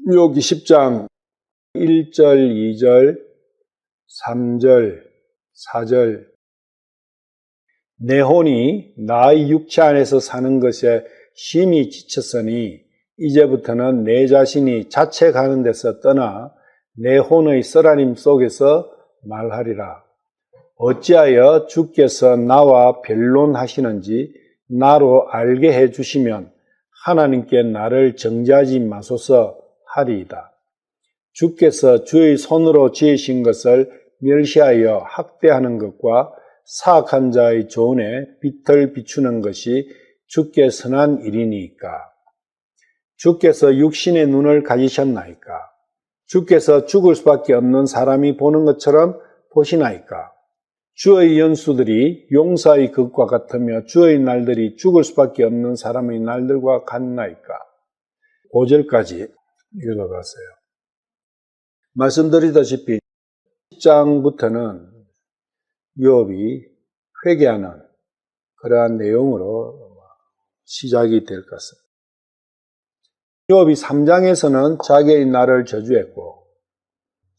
신명기 10장 1절, 2절, 3절, 4절. 내 혼이 나의 육체 안에서 사는 것에 심히 지쳤으니 이제부터는 내 자신이 자책하는 데서 떠나 내 혼의 쓰라림 속에서 말하리라. 어찌하여 주께서 나와 변론하시는지 나로 알게 해주시면 하나님께 나를 정죄하지 마소서 하리이다. 주께서 주의 손으로 지으신 것을 멸시하여 학대하는 것과 사악한 자의 조언에 빛을 비추는 것이 주께 선한 일이니까. 주께서 육신의 눈을 가지셨나이까. 주께서 죽을 수밖에 없는 사람이 보는 것처럼 보시나이까. 주의 연수들이 용사의 것과 같으며 주의 날들이 죽을 수밖에 없는 사람의 날들과 같나이까. 5절까지 읽어봤어요. 말씀드리다시피 10장부터는 욥이 회개하는 그러한 내용으로 시작이 될 것 같습니다. 욥이 3장에서는 자기의 날을 저주했고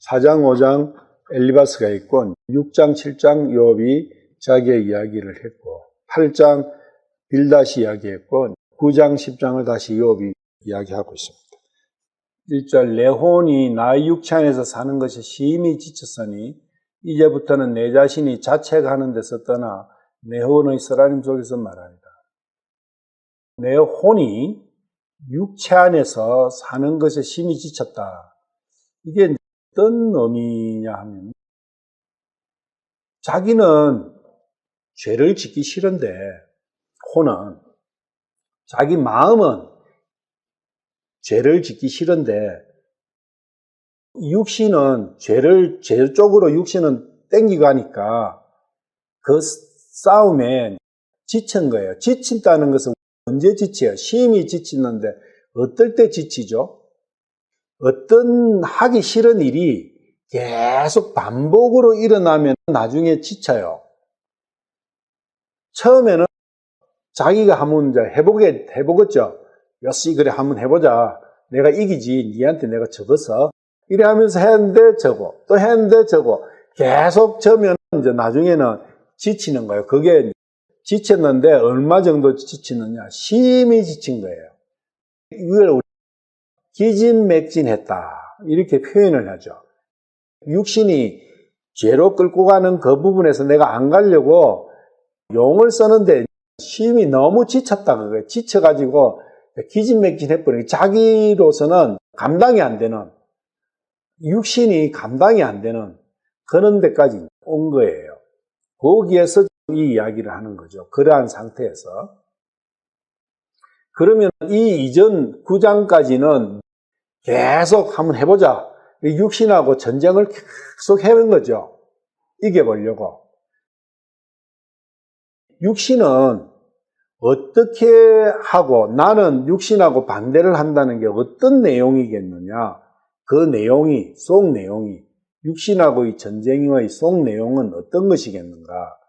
4장, 5장 엘리바스가 있고 6장, 7장 욥이 자기의 이야기를 했고 8장 빌닷이 이야기했고 9장, 10장을 다시 욥이 이야기하고 있습니다. 1절 내 혼이 나의 육체 안에서 사는 것이 심히 지쳤으니 이제부터는 내 자신이 자책하는 데서 떠나 내 혼의 쓰라림 속에서 말하리라. 내 혼이 육체 안에서 사는 것에 심히 지쳤다. 이게 어떤 의미냐 하면 자기는 죄를 짓기 싫은데 혼은 자기 마음은 죄를 짓기 싫은데 육신은 죄 쪽으로 육신은 땡기고 하니까 그 싸움에 지친 거예요. 지친다는 것은 언제 지쳐요? 심히 지치는데 어떨 때 지치죠? 어떤 하기 싫은 일이 계속 반복으로 일어나면 나중에 지쳐요. 처음에는 자기가 한번 해보겠죠. 역시 그래 한번 해보자. 내가 이기지. 니한테 내가 적었어. 이래 하면서 했는데 저거 또 했는데 저거 계속 저면 이제 나중에는 지치는 거예요. 그게 지쳤는데 얼마 정도 지치느냐? 심히 지친 거예요. 이걸 우리 기진맥진했다 이렇게 표현을 하죠. 육신이 죄로 끌고 가는 그 부분에서 내가 안 가려고 용을 쓰는데 심히 너무 지쳤다 그거예요. 지쳐가지고 기진맥진해버리고 자기로서는 감당이 안 되는 육신이 감당이 안 되는 그런 데까지 온 거예요. 거기에서 이 이야기를 하는 거죠. 그러한 상태에서. 그러면 이 이전 9장까지는 계속 한번 해보자. 육신하고 전쟁을 계속 해온 거죠. 이겨보려고. 육신은 어떻게 하고 나는 육신하고 반대를 한다는 게 어떤 내용이겠느냐. 그 내용이, 속 내용이, 육신하고의 전쟁의 속 내용은 어떤 것이겠는가.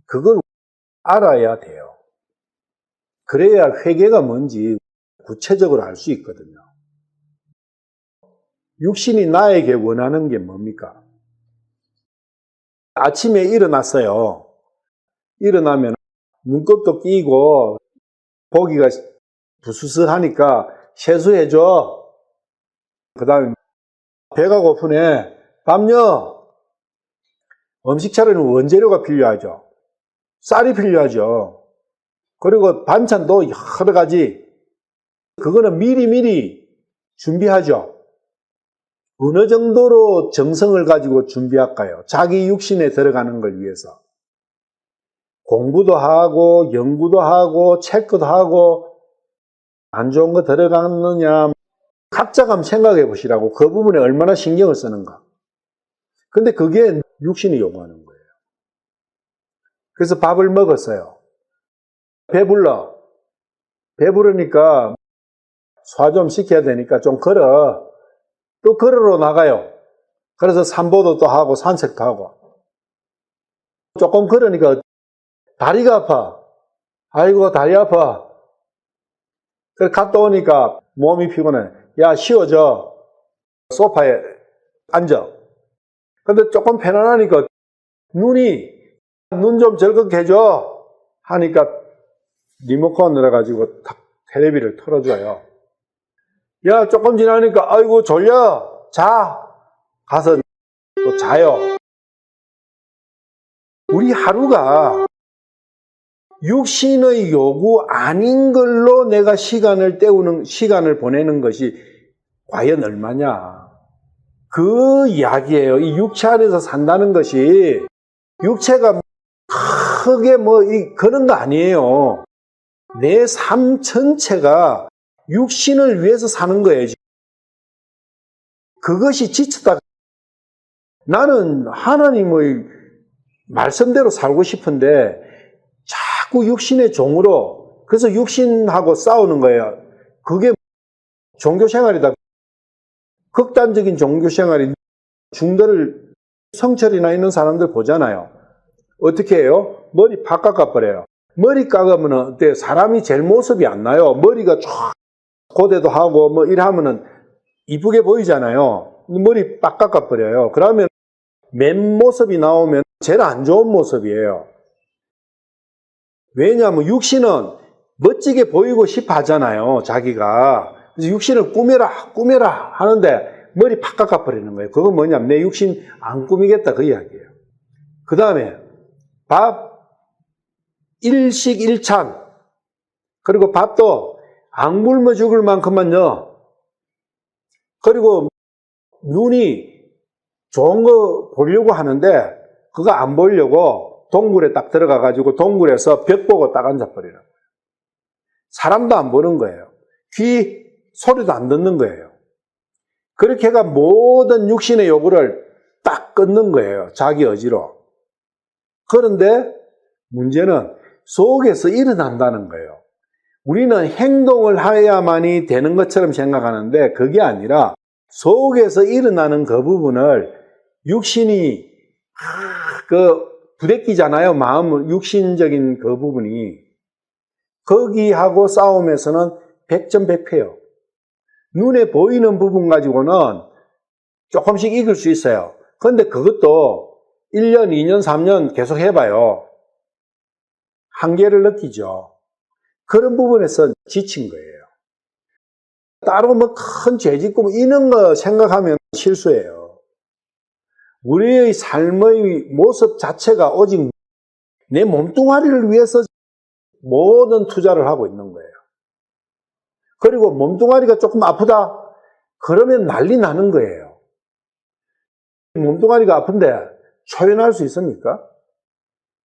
그걸 알아야 돼요. 그래야 회개가 뭔지 구체적으로 알 수 있거든요. 육신이 나에게 원하는 게 뭡니까? 아침에 일어났어요. 일어나면 눈곱도 끼고 보기가 부스스하니까 세수해줘. 그 다음에 배가 고프네. 밥요. 음식 차리는 원재료가 필요하죠. 쌀이 필요하죠. 그리고 반찬도 여러 가지. 그거는 미리미리 준비하죠. 어느 정도로 정성을 가지고 준비할까요? 자기 육신에 들어가는 걸 위해서. 공부도 하고 연구도 하고 체크도 하고 안 좋은 거 들어갔느냐 각자가 한번 생각해 보시라고. 그 부분에 얼마나 신경을 쓰는가. 근데 그게 육신이 요구하는 거예요. 그래서 밥을 먹었어요. 배부르니까 소화 좀 시켜야 되니까 좀 걸어. 또 걸으러 나가요. 그래서 산보도 또 하고 산책도 하고. 조금 걸으니까 다리가 아파. 아이고 다리 아파. 그래서 갔다 오니까 몸이 피곤해. 야, 쉬어져. 소파에 앉아. 근데 조금 편안하니까 눈 좀 절극해줘. 하니까 리모컨 늘어가지고 탁 텔레비를 틀어줘요. 야, 조금 지나니까 아이고 졸려. 자. 가서 또 자요. 우리 하루가 육신의 요구 아닌 걸로 내가 시간을 보내는 것이 과연 얼마냐. 그 이야기예요. 이 육체 안에서 산다는 것이 육체가 크게 그런 거 아니에요. 내 삶 전체가 육신을 위해서 사는 거예요. 그것이 지쳤다. 나는 하나님의 말씀대로 살고 싶은데 자꾸 육신의 종으로, 그래서 육신하고 싸우는 거예요. 그게 종교생활이다. 극단적인 종교생활이 중도를 성철이나 있는 사람들 보잖아요. 어떻게 해요? 머리 팍 깎아버려요. 머리 깎으면 어때? 사람이 제일 모습이 안 나요. 머리가 쫙 고대도 하고 이러면은 이쁘게 보이잖아요. 머리 팍 깎아버려요. 그러면 맨 모습이 나오면 제일 안 좋은 모습이에요. 왜냐하면 육신은 멋지게 보이고 싶어 하잖아요. 자기가. 그래서 육신을 꾸며라 하는데 머리 팍 깎아버리는 거예요. 그건 뭐냐면 내 육신 안 꾸미겠다 그 이야기예요. 그 다음에 밥 일식 일찬, 그리고 밥도 안 굶어 죽을 만큼만 넣어. 그리고 눈이 좋은 거 보려고 하는데 그거 안 보려고 동굴에 딱 들어가가지고 동굴에서 벽 보고 딱 앉아버리는 거예요. 사람도 안 보는 거예요. 귀 소리도 안 듣는 거예요. 그렇게 해가 모든 육신의 요구를 딱 끊는 거예요. 자기 의지로. 그런데 문제는 속에서 일어난다는 거예요. 우리는 행동을 해야만이 되는 것처럼 생각하는데 그게 아니라 속에서 일어나는 그 부분을 육신이 부대끼잖아요. 마음, 육신적인 그 부분이. 거기하고 싸움에서는 백전백패예요. 눈에 보이는 부분 가지고는 조금씩 이길 수 있어요. 그런데 그것도 1년, 2년, 3년 계속 해봐요. 한계를 느끼죠. 그런 부분에서 지친 거예요. 따로 큰 죄 짓고 이런 거 생각하면 실수예요. 우리의 삶의 모습 자체가 오직 내 몸뚱아리를 위해서 모든 투자를 하고 있는 거예요. 그리고 몸뚱아리가 조금 아프다? 그러면 난리 나는 거예요. 몸뚱아리가 아픈데 초연할 수 있습니까?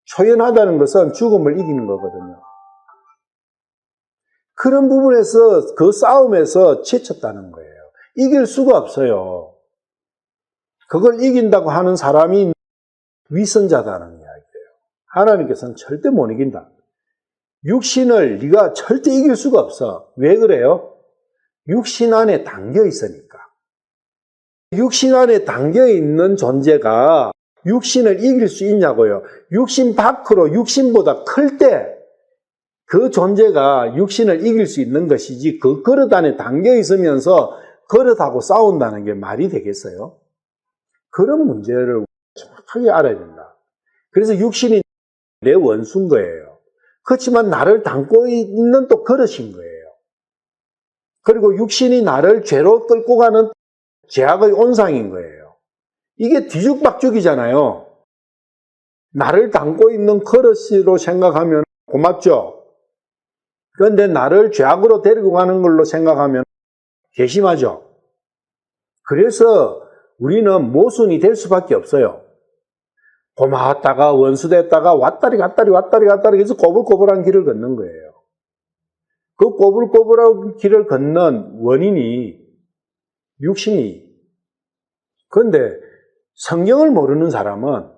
초연하다는 것은 죽음을 이기는 거거든요. 그런 부분에서 그 싸움에서 지쳤다는 거예요. 이길 수가 없어요. 그걸 이긴다고 하는 사람이 위선자다는 이야기예요. 하나님께서는 절대 못 이긴다. 육신을 네가 절대 이길 수가 없어. 왜 그래요? 육신 안에 담겨 있으니까. 육신 안에 담겨 있는 존재가 육신을 이길 수 있냐고요. 육신 밖으로 육신보다 클 때 그 존재가 육신을 이길 수 있는 것이지 그 그릇 안에 담겨 있으면서 그릇하고 싸운다는 게 말이 되겠어요? 그런 문제를 정확하게 알아야 된다. 그래서 육신이 내 원수인 거예요. 그렇지만 나를 담고 있는 또 그릇인 거예요. 그리고 육신이 나를 죄로 끌고 가는 죄악의 온상인 거예요. 이게 뒤죽박죽이잖아요. 나를 담고 있는 그릇으로 생각하면 고맙죠. 그런데 나를 죄악으로 데리고 가는 걸로 생각하면 괘씸하죠. 그래서 우리는 모순이 될 수밖에 없어요. 고마웠다가 원수됐다가 왔다리 갔다리 해서 꼬불꼬불한 길을 걷는 거예요. 그 꼬불꼬불한 길을 걷는 원인이 육신이. 그런데 성경을 모르는 사람은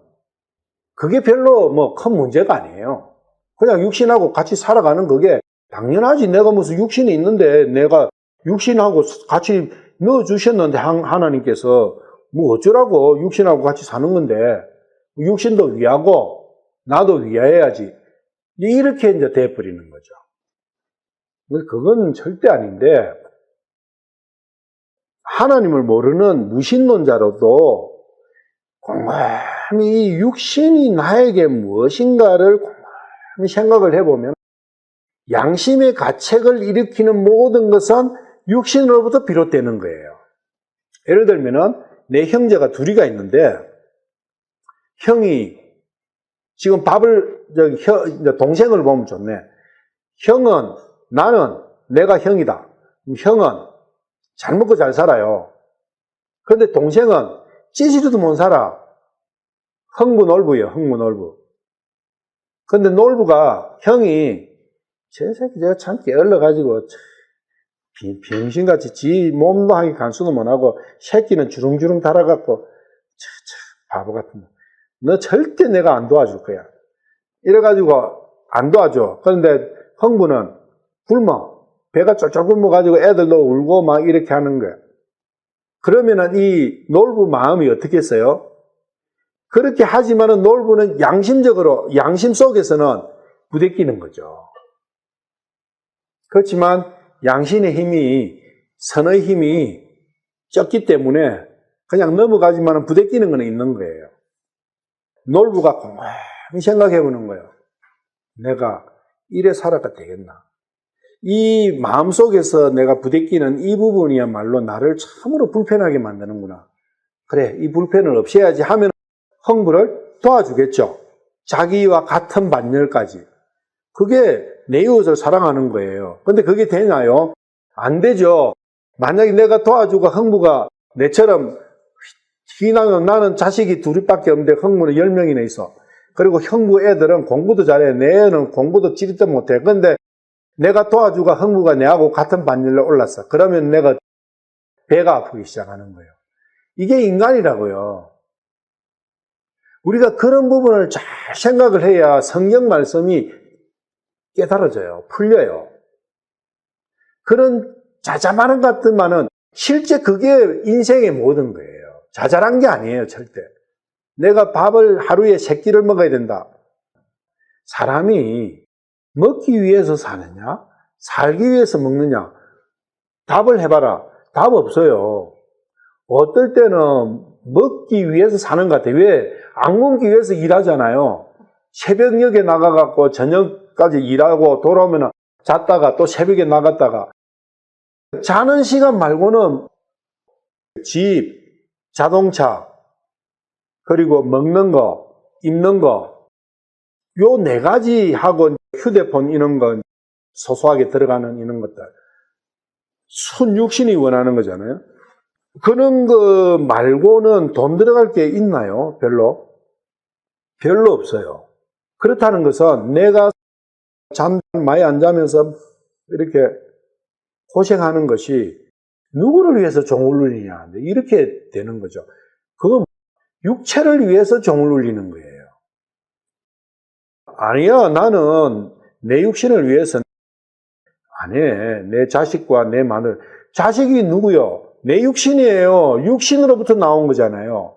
그게 별로 큰 문제가 아니에요. 그냥 육신하고 같이 살아가는 그게 당연하지. 내가 무슨 육신이 있는데 내가 육신하고 같이 넣어주셨는데 하나님께서 어쩌라고 육신하고 같이 사는 건데 육신도 위하고 나도 위하여야지. 이렇게 이제 돼버리는 거죠. 그건 절대 아닌데 하나님을 모르는 무신론자로도 곰곰이 이 육신이 나에게 무엇인가를 곰곰이 생각을 해보면 양심의 가책을 일으키는 모든 것은 육신으로부터 비롯되는 거예요. 예를 들면은 내 형제가 둘이가 있는데 형이 지금 동생을 보면 좋네. 내가 형이다. 형은 잘 먹고 잘 살아요. 그런데 동생은 찌시리도 못 살아. 흥부놀부예요, 흥부놀부. 근데 놀부가 형이 제 새끼 제가 참 게을러가지고 병신같이 지 몸도 하기 간수도 못하고 새끼는 주렁주렁 달아갖고 바보 같은 거. 너 절대 내가 안 도와줄 거야. 이래가지고 안 도와줘. 그런데 흥부는 굶어. 배가 쫄쫄 굶어가지고 애들도 울고 막 이렇게 하는 거야. 그러면은 이 놀부 마음이 어떻겠어요? 그렇게 하지만은 놀부는 양심적으로, 양심 속에서는 부대끼는 거죠. 그렇지만 양심의 힘이, 선의 힘이 적기 때문에 그냥 넘어가지만은 부대끼는 건 있는 거예요. 놀부가 곰곰이 생각해 보는 거예요. 내가 이래 살아가 되겠나? 이 마음속에서 내가 부대끼는 이 부분이야말로 나를 참으로 불편하게 만드는구나. 그래, 이 불편을 없애야지 하면 흥부를 도와주겠죠. 자기와 같은 반열까지. 그게 내 이웃을 사랑하는 거예요. 근데 그게 되나요? 안 되죠. 만약에 내가 도와주고 흥부가 내처럼 나는 자식이 둘밖에 없는데 흥부는 10명이나 있어. 그리고 흥부 애들은 공부도 잘해. 내 애는 공부도 찌릿도 못해. 근데 내가 도와주고 흥부가 내하고 같은 반열로 올랐어. 그러면 내가 배가 아프기 시작하는 거예요. 이게 인간이라고요. 우리가 그런 부분을 잘 생각을 해야 성경 말씀이 깨달아져요. 풀려요. 그런 자잘한 것 같지만은 실제 그게 인생의 모든 거예요. 자잘한 게 아니에요, 절대. 내가 밥을 하루에 3끼를 먹어야 된다. 사람이 먹기 위해서 사느냐? 살기 위해서 먹느냐? 답을 해봐라. 답 없어요. 어떨 때는 먹기 위해서 사는 것 같아요. 왜? 안 굶기 위해서 일하잖아요. 새벽녘에 나가갖고 저녁까지 일하고 돌아오면 잤다가 또 새벽에 나갔다가 자는 시간 말고는 집, 자동차, 그리고 먹는 거, 입는 거, 요 4가지 하고 휴대폰 이런 건 소소하게 들어가는 이런 것들. 순 육신이 원하는 거잖아요. 그런 거 말고는 돈 들어갈 게 있나요? 별로 없어요. 그렇다는 것은 내가 잠 많이 안 자면서 이렇게 고생하는 것이 누구를 위해서 종을 울리냐. 이렇게 되는 거죠. 그건 육체를 위해서 종을 울리는 거예요. 아니야, 나는 내 육신을 위해서 안 해. 내 자식과 내 마늘. 자식이 누구요? 내 육신이에요. 육신으로부터 나온 거잖아요.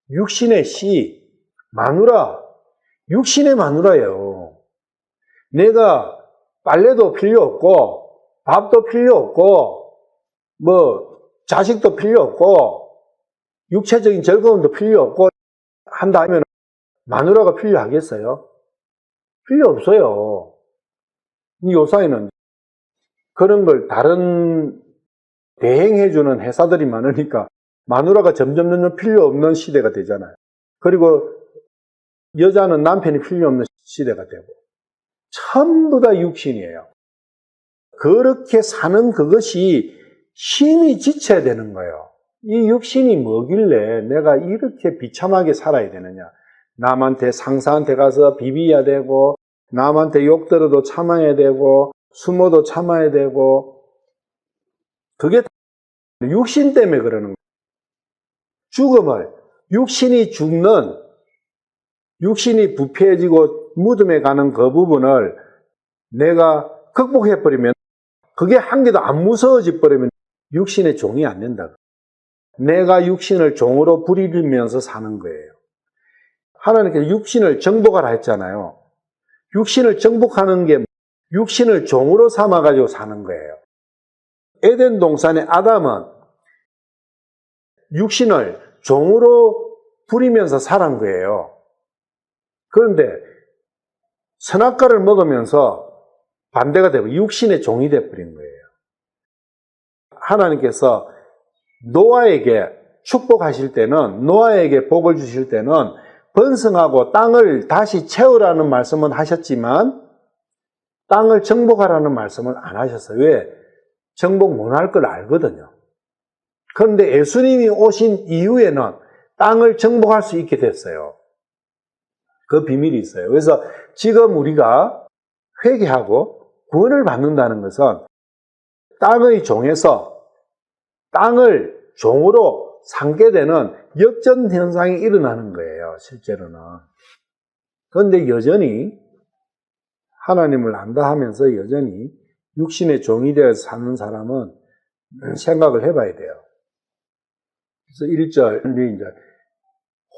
육신의 씨, 마누라. 육신의 마누라예요. 내가 빨래도 필요 없고, 밥도 필요 없고, 자식도 필요 없고, 육체적인 즐거움도 필요 없고, 한다 하면 마누라가 필요하겠어요? 필요 없어요. 요사이는 그런 걸 다른 대행해주는 회사들이 많으니까 마누라가 점점 필요 없는 시대가 되잖아요. 그리고 여자는 남편이 필요 없는 시대가 되고 전부 다 육신이에요. 그렇게 사는 그것이 힘이 지쳐야 되는 거예요. 이 육신이 뭐길래 내가 이렇게 비참하게 살아야 되느냐. 남한테 상사한테 가서 비비야 되고 남한테 욕 들어도 참아야 되고 숨어도 참아야 되고 그게 육신 때문에 그러는 거예요. 죽음을 육신이 죽는 육신이 부패해지고 무덤에 가는 그 부분을 내가 극복해버리면 그게 한 개도 안 무서워져 버리면 육신의 종이 안 된다. 내가 육신을 종으로 부리면서 사는 거예요. 하나님께서 육신을 정복하라 했잖아요. 육신을 정복하는 게 육신을 종으로 삼아가지고 사는 거예요. 에덴 동산의 아담은 육신을 종으로 부리면서 살은 거예요. 그런데 선악과를 먹으면서 반대가 되고 육신의 종이 되어버린 거예요. 하나님께서 노아에게 축복하실 때는, 노아에게 복을 주실 때는 번성하고 땅을 다시 채우라는 말씀은 하셨지만 땅을 정복하라는 말씀을 안 하셨어요. 왜? 정복 못할 걸 알거든요. 그런데 예수님이 오신 이후에는 땅을 정복할 수 있게 됐어요. 그 비밀이 있어요. 그래서 지금 우리가 회개하고 구원을 받는다는 것은 땅의 종에서 땅을 종으로 삼게 되는 역전 현상이 일어나는 거예요, 실제로는. 그런데 여전히 하나님을 안다 하면서 여전히 육신의 종이 되어서 사는 사람은 생각을 해봐야 돼요. 그래서 1절, 이제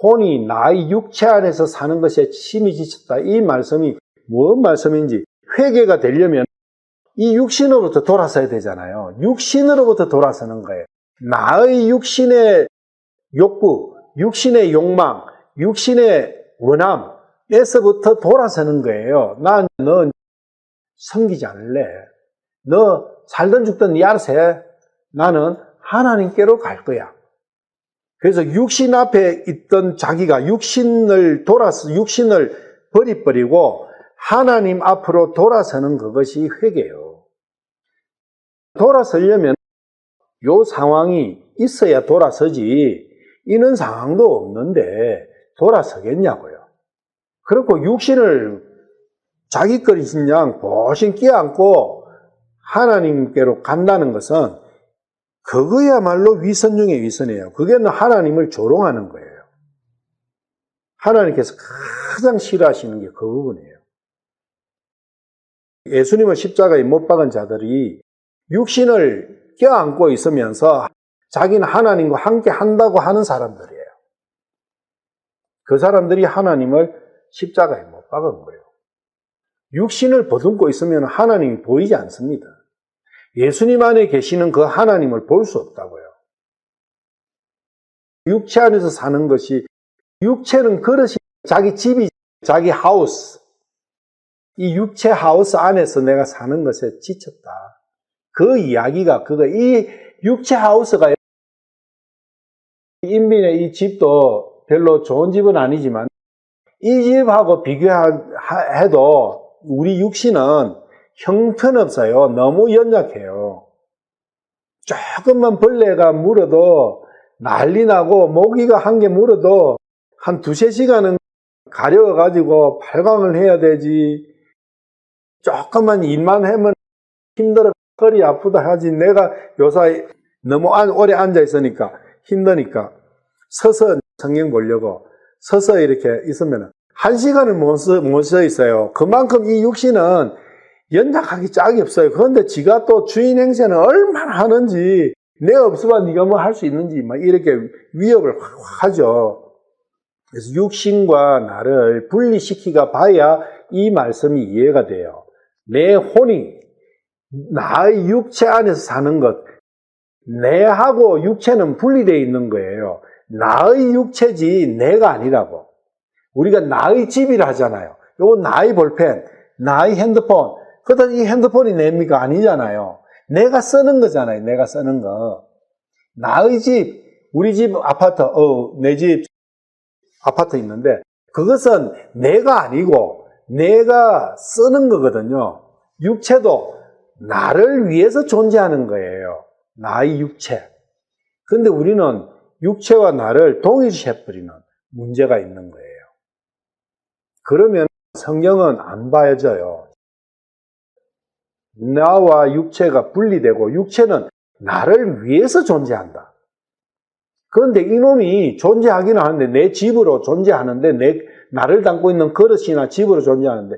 혼이 나의 육체 안에서 사는 것에 심히 지쳤다. 이 말씀이 무슨 말씀인지 회개가 되려면 이 육신으로부터 돌아서야 되잖아요. 육신으로부터 돌아서는 거예요. 나의 육신의 욕구, 육신의 욕망, 육신의 원함에서부터 돌아서는 거예요. 난 너 섬기지 않을래. 너 살든 죽든 네 알아서 해. 나는 하나님께로 갈 거야. 그래서 육신 앞에 있던 자기가 육신을 버리버리고 하나님 앞으로 돌아서는 그것이 회개예요. 돌아서려면 요 상황이 있어야 돌아서지, 이런 상황도 없는데 돌아서겠냐고요. 그렇고 육신을 자기 것인 양 보신 끼안고 하나님께로 간다는 것은 그거야말로 위선 중에 위선이에요. 그게 하나님을 조롱하는 거예요. 하나님께서 가장 싫어하시는 게 그 부분이에요. 예수님을 십자가에 못 박은 자들이 육신을 껴안고 있으면서 자기는 하나님과 함께 한다고 하는 사람들이에요. 그 사람들이 하나님을 십자가에 못 박은 거예요. 육신을 보듬고 있으면 하나님이 보이지 않습니다. 예수님 안에 계시는 그 하나님을 볼 수 없다고요. 육체 안에서 사는 것이, 육체는 그릇이 자기 집이, 자기 하우스. 이 육체 하우스 안에서 내가 사는 것에 지쳤다. 그 이야기가 이 육체 하우스가, 인민의 이 집도 별로 좋은 집은 아니지만 이 집하고 비교해도 우리 육신은 형편없어요. 너무 연약해요. 조금만 벌레가 물어도 난리 나고, 모기가 한 개 물어도 한 2-3시간은 가려워가지고 발광을 해야 되지. 조금만 일만 하면 힘들어, 허리 아프다 하지. 내가 요새 너무 오래 앉아있으니까 힘드니까 서서 성경 보려고 서서 이렇게 있으면 1시간을 못 서 있어요. 그만큼 이 육신은 연약하기 짝이 없어요. 그런데 지가 또 주인 행세는 얼마나 하는지, 내가 없으면 네가 뭐 할 수 있는지 막 이렇게 위협을 하죠. 그래서 육신과 나를 분리시키가 봐야 이 말씀이 이해가 돼요. 내 혼이 나의 육체 안에서 사는 것, 내하고 육체는 분리되어 있는 거예요. 나의 육체지 내가 아니라고. 우리가 나의 집이라 하잖아요. 요거 나의 볼펜, 나의 핸드폰. 그렇다고 이 핸드폰이 냅니까? 아니잖아요. 내가 쓰는 거잖아요. 내가 쓰는 거. 나의 집, 우리 집 아파트, 내 집 아파트 있는데 그것은 내가 아니고 내가 쓰는 거거든요. 육체도 나를 위해서 존재하는 거예요. 나의 육체. 그런데 우리는 육체와 나를 동일시해버리는 문제가 있는 거예요. 그러면 성경은 안 봐져요. 나와 육체가 분리되고 육체는 나를 위해서 존재한다. 그런데 이놈이 존재하기는 하는데, 내 집으로 존재하는데, 나를 담고 있는 그릇이나 집으로 존재하는데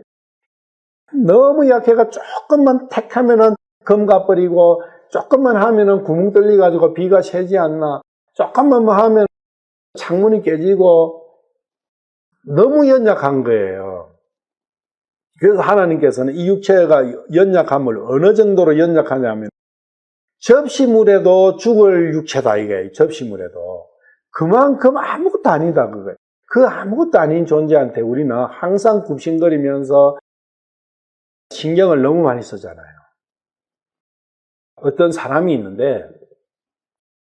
너무 약해가 조금만 택하면은 검 가버리고, 조금만 하면은 구멍 뚫려가지고 비가 새지 않나, 조금만 뭐 하면 창문이 깨지고, 너무 연약한 거예요. 그래서 하나님께서는 이 육체가 연약함을 어느 정도로 연약하냐면, 접시물에도 죽을 육체다, 이게. 접시물에도. 그만큼 아무것도 아니다, 그거예요. 그 아무것도 아닌 존재한테 우리는 항상 굽신거리면서 신경을 너무 많이 쓰잖아요. 어떤 사람이 있는데,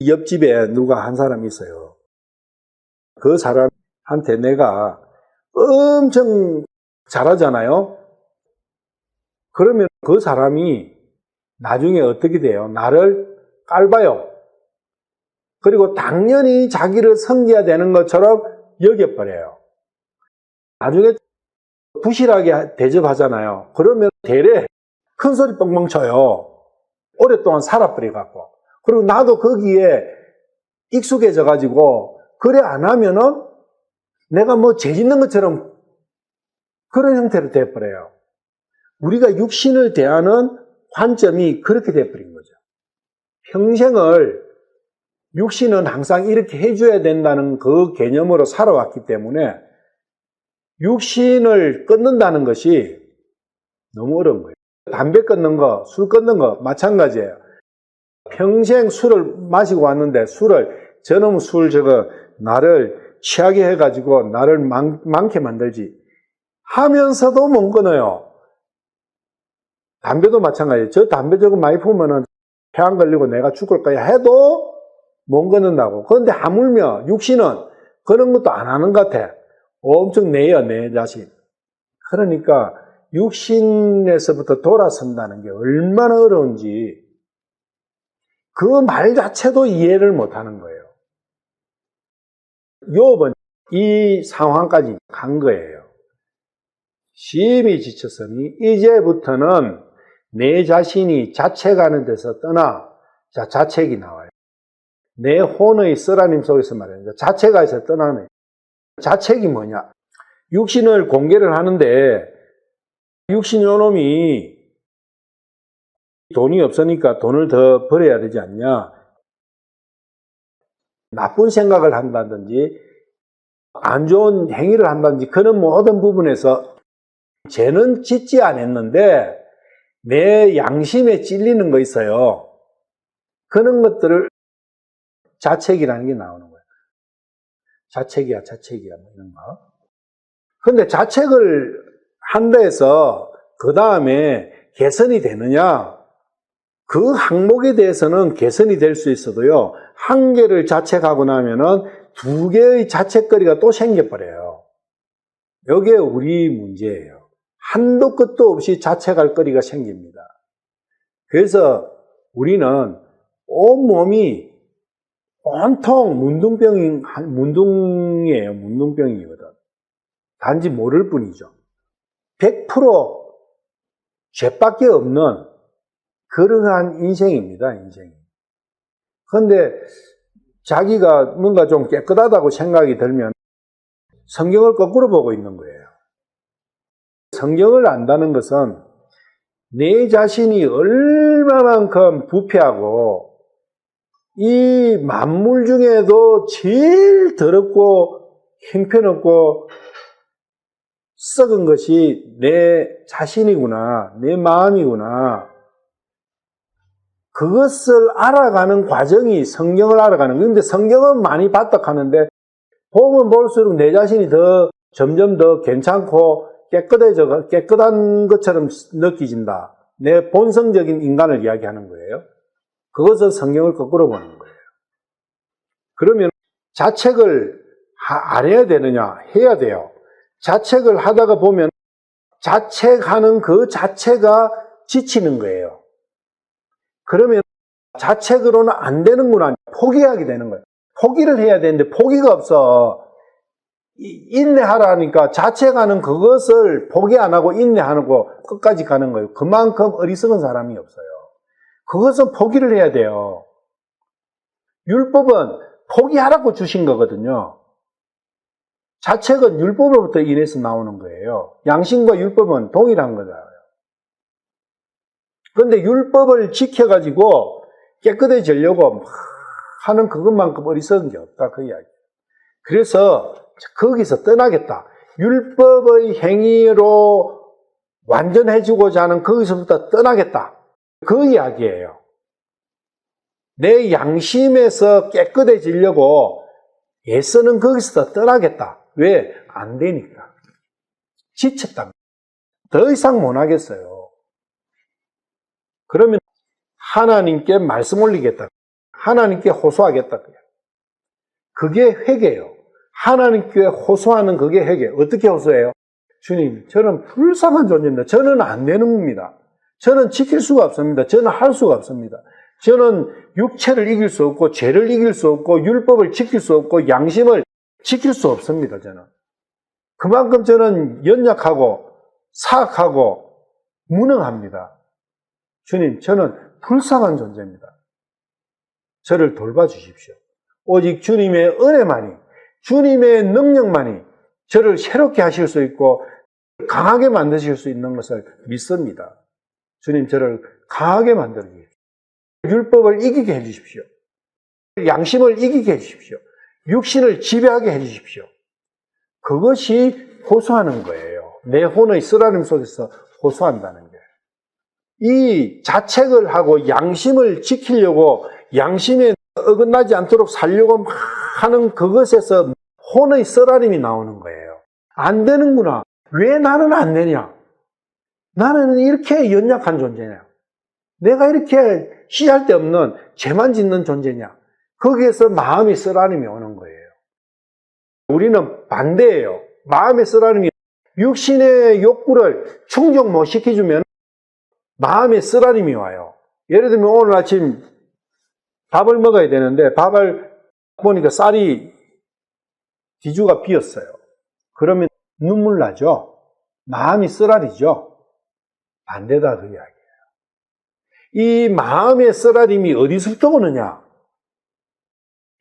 옆집에 누가 한 사람이 있어요. 그 사람한테 내가 엄청 잘하잖아요. 그러면 그 사람이 나중에 어떻게 돼요? 나를 깔봐요. 그리고 당연히 자기를 섬겨야 되는 것처럼 여겨버려요. 나중에 부실하게 대접하잖아요. 그러면 대래 큰 소리 뻥뻥 쳐요. 오랫동안 살아버려갖고. 그리고 나도 거기에 익숙해져가지고 그래 안 하면은 내가 뭐 죄 짓는 것처럼 그런 형태로 돼버려요. 우리가 육신을 대하는 관점이 그렇게 돼버린 거죠. 평생을 육신은 항상 이렇게 해줘야 된다는 그 개념으로 살아왔기 때문에 육신을 끊는다는 것이 너무 어려운 거예요. 담배 끊는 거, 술 끊는 거 마찬가지예요. 평생 술을 마시고 왔는데 저놈 술 저거 나를 취하게 해가지고 나를 많게 만들지 하면서도 못 끊어요. 담배도 마찬가지예요. 저 담배 저거 많이 피우면은 폐암 걸리고 내가 죽을 거야 해도 못 끊는다고. 그런데 하물며 육신은 그런 것도 안 하는 것 같아. 엄청 내요, 내 자신. 그러니까 육신에서부터 돌아선다는 게 얼마나 어려운지 그 말 자체도 이해를 못하는 거예요. 욥은 이 상황까지 간 거예요. 심히 지쳤으니 이제부터는 내 자신이 자책하는 데서 떠나, 자, 자책이 나와요. 내 혼의 쓰라림 속에서 말해요. 자책에서 떠나네. 자책이 뭐냐? 육신을 공개를 하는데 육신 요놈이 돈이 없으니까 돈을 더 벌어야 되지 않냐? 나쁜 생각을 한다든지 안 좋은 행위를 한다든지 그런 모든 부분에서 죄는 짓지 않았는데 내 양심에 찔리는 거 있어요. 그런 것들을 자책이라는 게 나오는 거예요. 자책이야 뭐 이런 거. 근데 자책을 한다 해서 그 다음에 개선이 되느냐? 그 항목에 대해서는 개선이 될 수 있어도요, 한 개를 자책하고 나면은 두 개의 자책거리가 또 생겨버려요. 이게 우리 문제예요. 한도 끝도 없이 자책할 거리가 생깁니다. 그래서 우리는 온몸이 온통 문둥이에요. 문둥병이거든. 단지 모를 뿐이죠. 100% 죄밖에 없는 그러한 인생입니다, 인생이. 그런데 자기가 뭔가 좀 깨끗하다고 생각이 들면 성경을 거꾸로 보고 있는 거예요. 성경을 안다는 것은 내 자신이 얼마만큼 부패하고 이 만물 중에도 제일 더럽고 형편없고 썩은 것이 내 자신이구나, 내 마음이구나. 그것을 알아가는 과정이 성경을 알아가는 거예요. 근데 성경은 많이 바닥하는데 보면 볼수록 내 자신이 점점 더 괜찮고 깨끗한 것처럼 느껴진다. 내 본성적인 인간을 이야기하는 거예요. 그것은 성경을 거꾸로 보는 거예요. 그러면 자책을 안 해야 되느냐? 해야 돼요. 자책을 하다가 보면 자책하는 그 자체가 지치는 거예요. 그러면 자책으로는 안 되는구나. 포기하게 되는 거예요. 포기를 해야 되는데 포기가 없어. 인내하라니까 자책하는 그것을 포기 안 하고 인내하고 끝까지 가는 거예요. 그만큼 어리석은 사람이 없어요. 그것은 포기를 해야 돼요. 율법은 포기하라고 주신 거거든요. 자책은 율법으로부터 인해서 나오는 거예요. 양심과 율법은 동일한 거잖아요. 그런데 율법을 지켜가지고 깨끗해지려고 하는 그것만큼 어리석은 게 없다, 그 이야기. 그래서 거기서 떠나겠다. 율법의 행위로 완전해지고자 하는 거기서부터 떠나겠다. 그 이야기예요. 내 양심에서 깨끗해지려고 애써는 거기서 떠나겠다. 왜? 안 되니까. 지쳤다. 더 이상 못 하겠어요. 그러면 하나님께 말씀 올리겠다. 하나님께 호소하겠다. 그게 회개예요. 하나님께 호소하는 그게 회개. 어떻게 호소해요? 주님, 저는 불쌍한 존재입니다. 저는 안 되는 겁니다. 저는 지킬 수가 없습니다. 저는 할 수가 없습니다. 저는 육체를 이길 수 없고, 죄를 이길 수 없고, 율법을 지킬 수 없고, 양심을 지킬 수 없습니다. 저는. 그만큼 저는 연약하고, 사악하고, 무능합니다. 주님, 저는 불쌍한 존재입니다. 저를 돌봐주십시오. 오직 주님의 은혜만이, 주님의 능력만이 저를 새롭게 하실 수 있고 강하게 만드실 수 있는 것을 믿습니다. 주님, 저를 강하게 만들어 주십시오. 율법을 이기게 해주십시오. 양심을 이기게 해주십시오. 육신을 지배하게 해주십시오. 그것이 호소하는 거예요. 내 혼의 쓰라림 속에서 호소한다는 게. 이 자책을 하고 양심을 지키려고 양심에 어긋나지 않도록 살려고 막 하는 그것에서 혼의 쓰라림이 나오는 거예요. 안 되는구나. 왜 나는 안 되냐? 나는 이렇게 연약한 존재냐? 내가 이렇게 씨할 데 없는 죄만 짓는 존재냐? 거기에서 마음의 쓰라림이 오는 거예요. 우리는 반대예요. 마음의 쓰라림이 육신의 욕구를 충족 못 시켜주면 마음의 쓰라림이 와요. 예를 들면 오늘 아침 밥을 먹어야 되는데 밥을 보니까 쌀이 기주가 비었어요. 그러면 눈물 나죠? 마음이 쓰라리죠? 반대다 그 이야기예요. 이 마음의 쓰라림이 어디서부터 오느냐?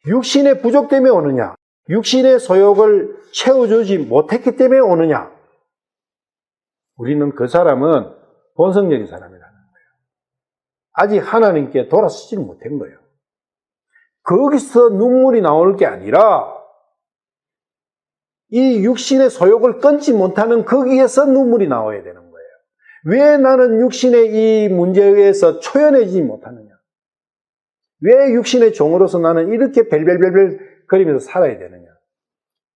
육신의 부족 때문에 오느냐? 육신의 소욕을 채워주지 못했기 때문에 오느냐? 우리는 그 사람은 본성적인 사람이라는 거예요. 아직 하나님께 돌아서지 못한 거예요. 거기서 눈물이 나올 게 아니라 이 육신의 소욕을 끊지 못하는 거기에서 눈물이 나와야 되는 거예요. 왜 나는 육신의 이 문제에 의해서 초연해지지 못하느냐? 왜 육신의 종으로서 나는 이렇게 벨벨벨벨 거리면서 살아야 되느냐?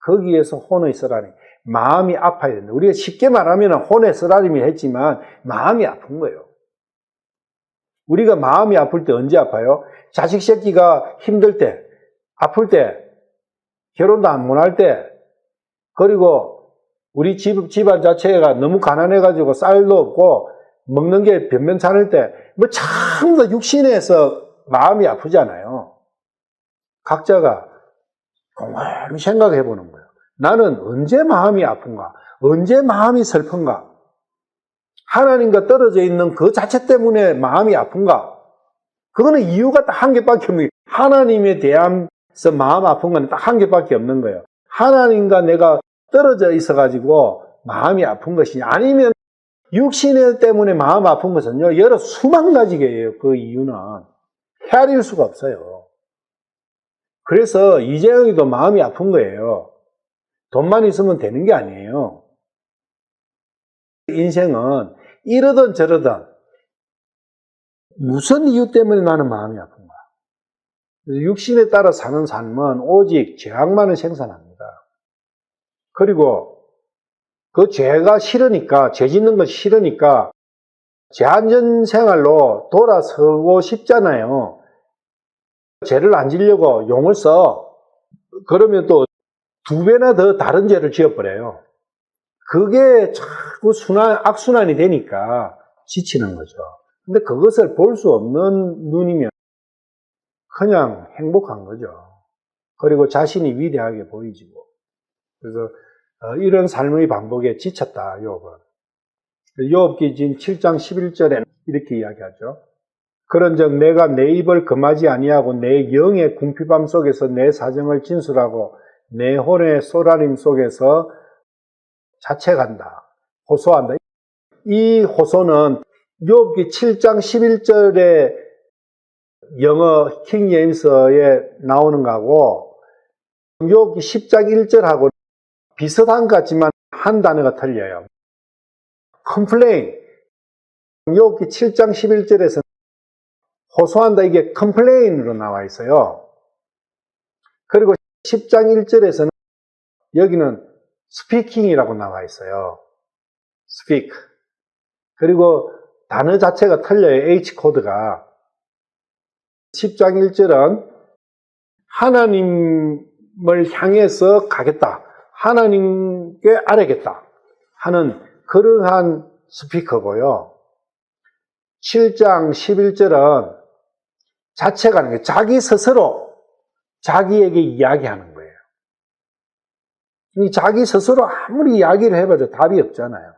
거기에서 혼의 쓰라림, 마음이 아파야 된다. 우리가 쉽게 말하면 혼의 쓰라림이 했지만 마음이 아픈 거예요. 우리가 마음이 아플 때 언제 아파요? 자식 새끼가 힘들 때, 아플 때, 결혼도 안 못할 때, 그리고 우리 집안 자체가 너무 가난해가지고 쌀도 없고 먹는 게 변변찮을 때, 뭐 참다 육신에서 마음이 아프잖아요. 각자가 곰곰이 생각해 보는 거예요. 나는 언제 마음이 아픈가? 언제 마음이 슬픈가? 하나님과 떨어져 있는 그 자체 때문에 마음이 아픈가? 그거는 이유가 딱 한 개밖에 없는 거예요. 하나님에 대해서 마음 아픈 건 딱 한 개밖에 없는 거예요. 하나님과 내가 떨어져 있어가지고 마음이 아픈 것이냐, 아니면 육신 때문에 마음 아픈 것은요, 여러 수만 가지예요. 그 이유는 헤아릴 수가 없어요. 그래서 이재영이도 마음이 아픈 거예요. 돈만 있으면 되는 게 아니에요. 인생은 이러든 저러든 무슨 이유 때문에 나는 마음이 아픈가? 육신에 따라 사는 삶은 오직 죄악만을 생산합니다. 그리고 그 죄가 싫으니까, 죄 짓는 것이 싫으니까 제한전 생활로 돌아서고 싶잖아요. 죄를 안 지려고 용을 써. 그러면 또 2배나 더 다른 죄를 지어버려요. 그게 자꾸 악순환이 되니까 지치는 거죠. 근데 그것을 볼 수 없는 눈이면 그냥 행복한 거죠. 그리고 자신이 위대하게 보이지고. 그래서 이런 삶의 반복에 지쳤다, 욥은. 욥기 지금 7장 11절에 이렇게 이야기하죠. 그런즉 내가 내 입을 금하지 아니하고 내 영의 궁핍함 속에서 내 사정을 진술하고 내 혼의 쏘라림 속에서 자책한다, 호소한다. 이 호소는 욥기 7장 11절의 영어 킹 제임스에 나오는 거하고 욥기 10장 1절하고 비슷한 것 같지만 한 단어가 틀려요. complain. 욥기 7장 11절에서 호소한다, 이게 complain으로 나와 있어요. 그리고 10장 1절에서는 여기는 스피킹이라고 나와 있어요. speak. 그리고 단어 자체가 틀려요. H코드가. 10장 1절은 하나님을 향해서 가겠다. 하나님께 아뢰겠다 하는 그러한 스피커고요. 7장 11절은 자체가 하는 거예요. 자기 스스로 자기에게 이야기하는 거예요. 자기 스스로 아무리 이야기를 해봐도 답이 없잖아요.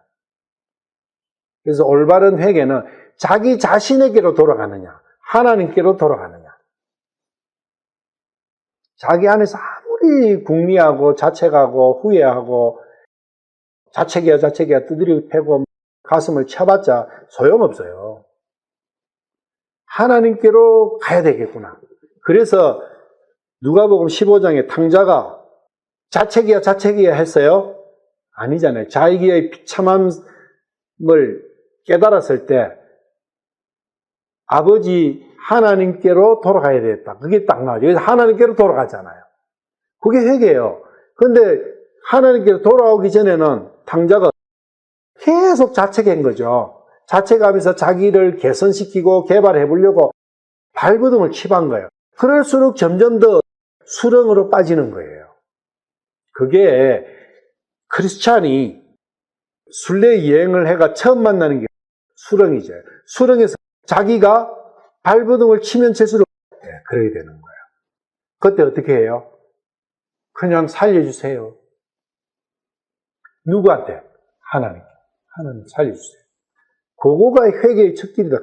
그래서 올바른 회개는 자기 자신에게로 돌아가느냐, 하나님께로 돌아가느냐. 자기 안에서 아무리 궁리하고 자책하고 후회하고 자책이야 두드리고 패고 가슴을 쳐봤자 소용없어요. 하나님께로 가야 되겠구나. 그래서 누가복음 15장에 탕자가 자책이야 했어요? 아니잖아요. 자기의 비참함을 깨달았을 때 아버지 하나님께로 돌아가야 되겠다. 그게 딱 나와요. 여기서 하나님께로 돌아가잖아요. 그게 회개예요. 그런데 하나님께로 돌아오기 전에는 탕자가 계속 자책한 거죠. 자책하면서 자기를 개선시키고 개발해 보려고 발버둥을 치ban 거예요. 그럴수록 점점 더 수렁으로 빠지는 거예요. 그게 크리스찬이 순례 여행을 해가 처음 만나는 게 수렁이죠. 수렁에서 자기가 발버둥을 치면 칠수록 그러게 되는 거예요. 그때 어떻게 해요? 그냥 살려주세요. 누구한테? 하나님 살려주세요. 그거가 회개의 첫 길이다.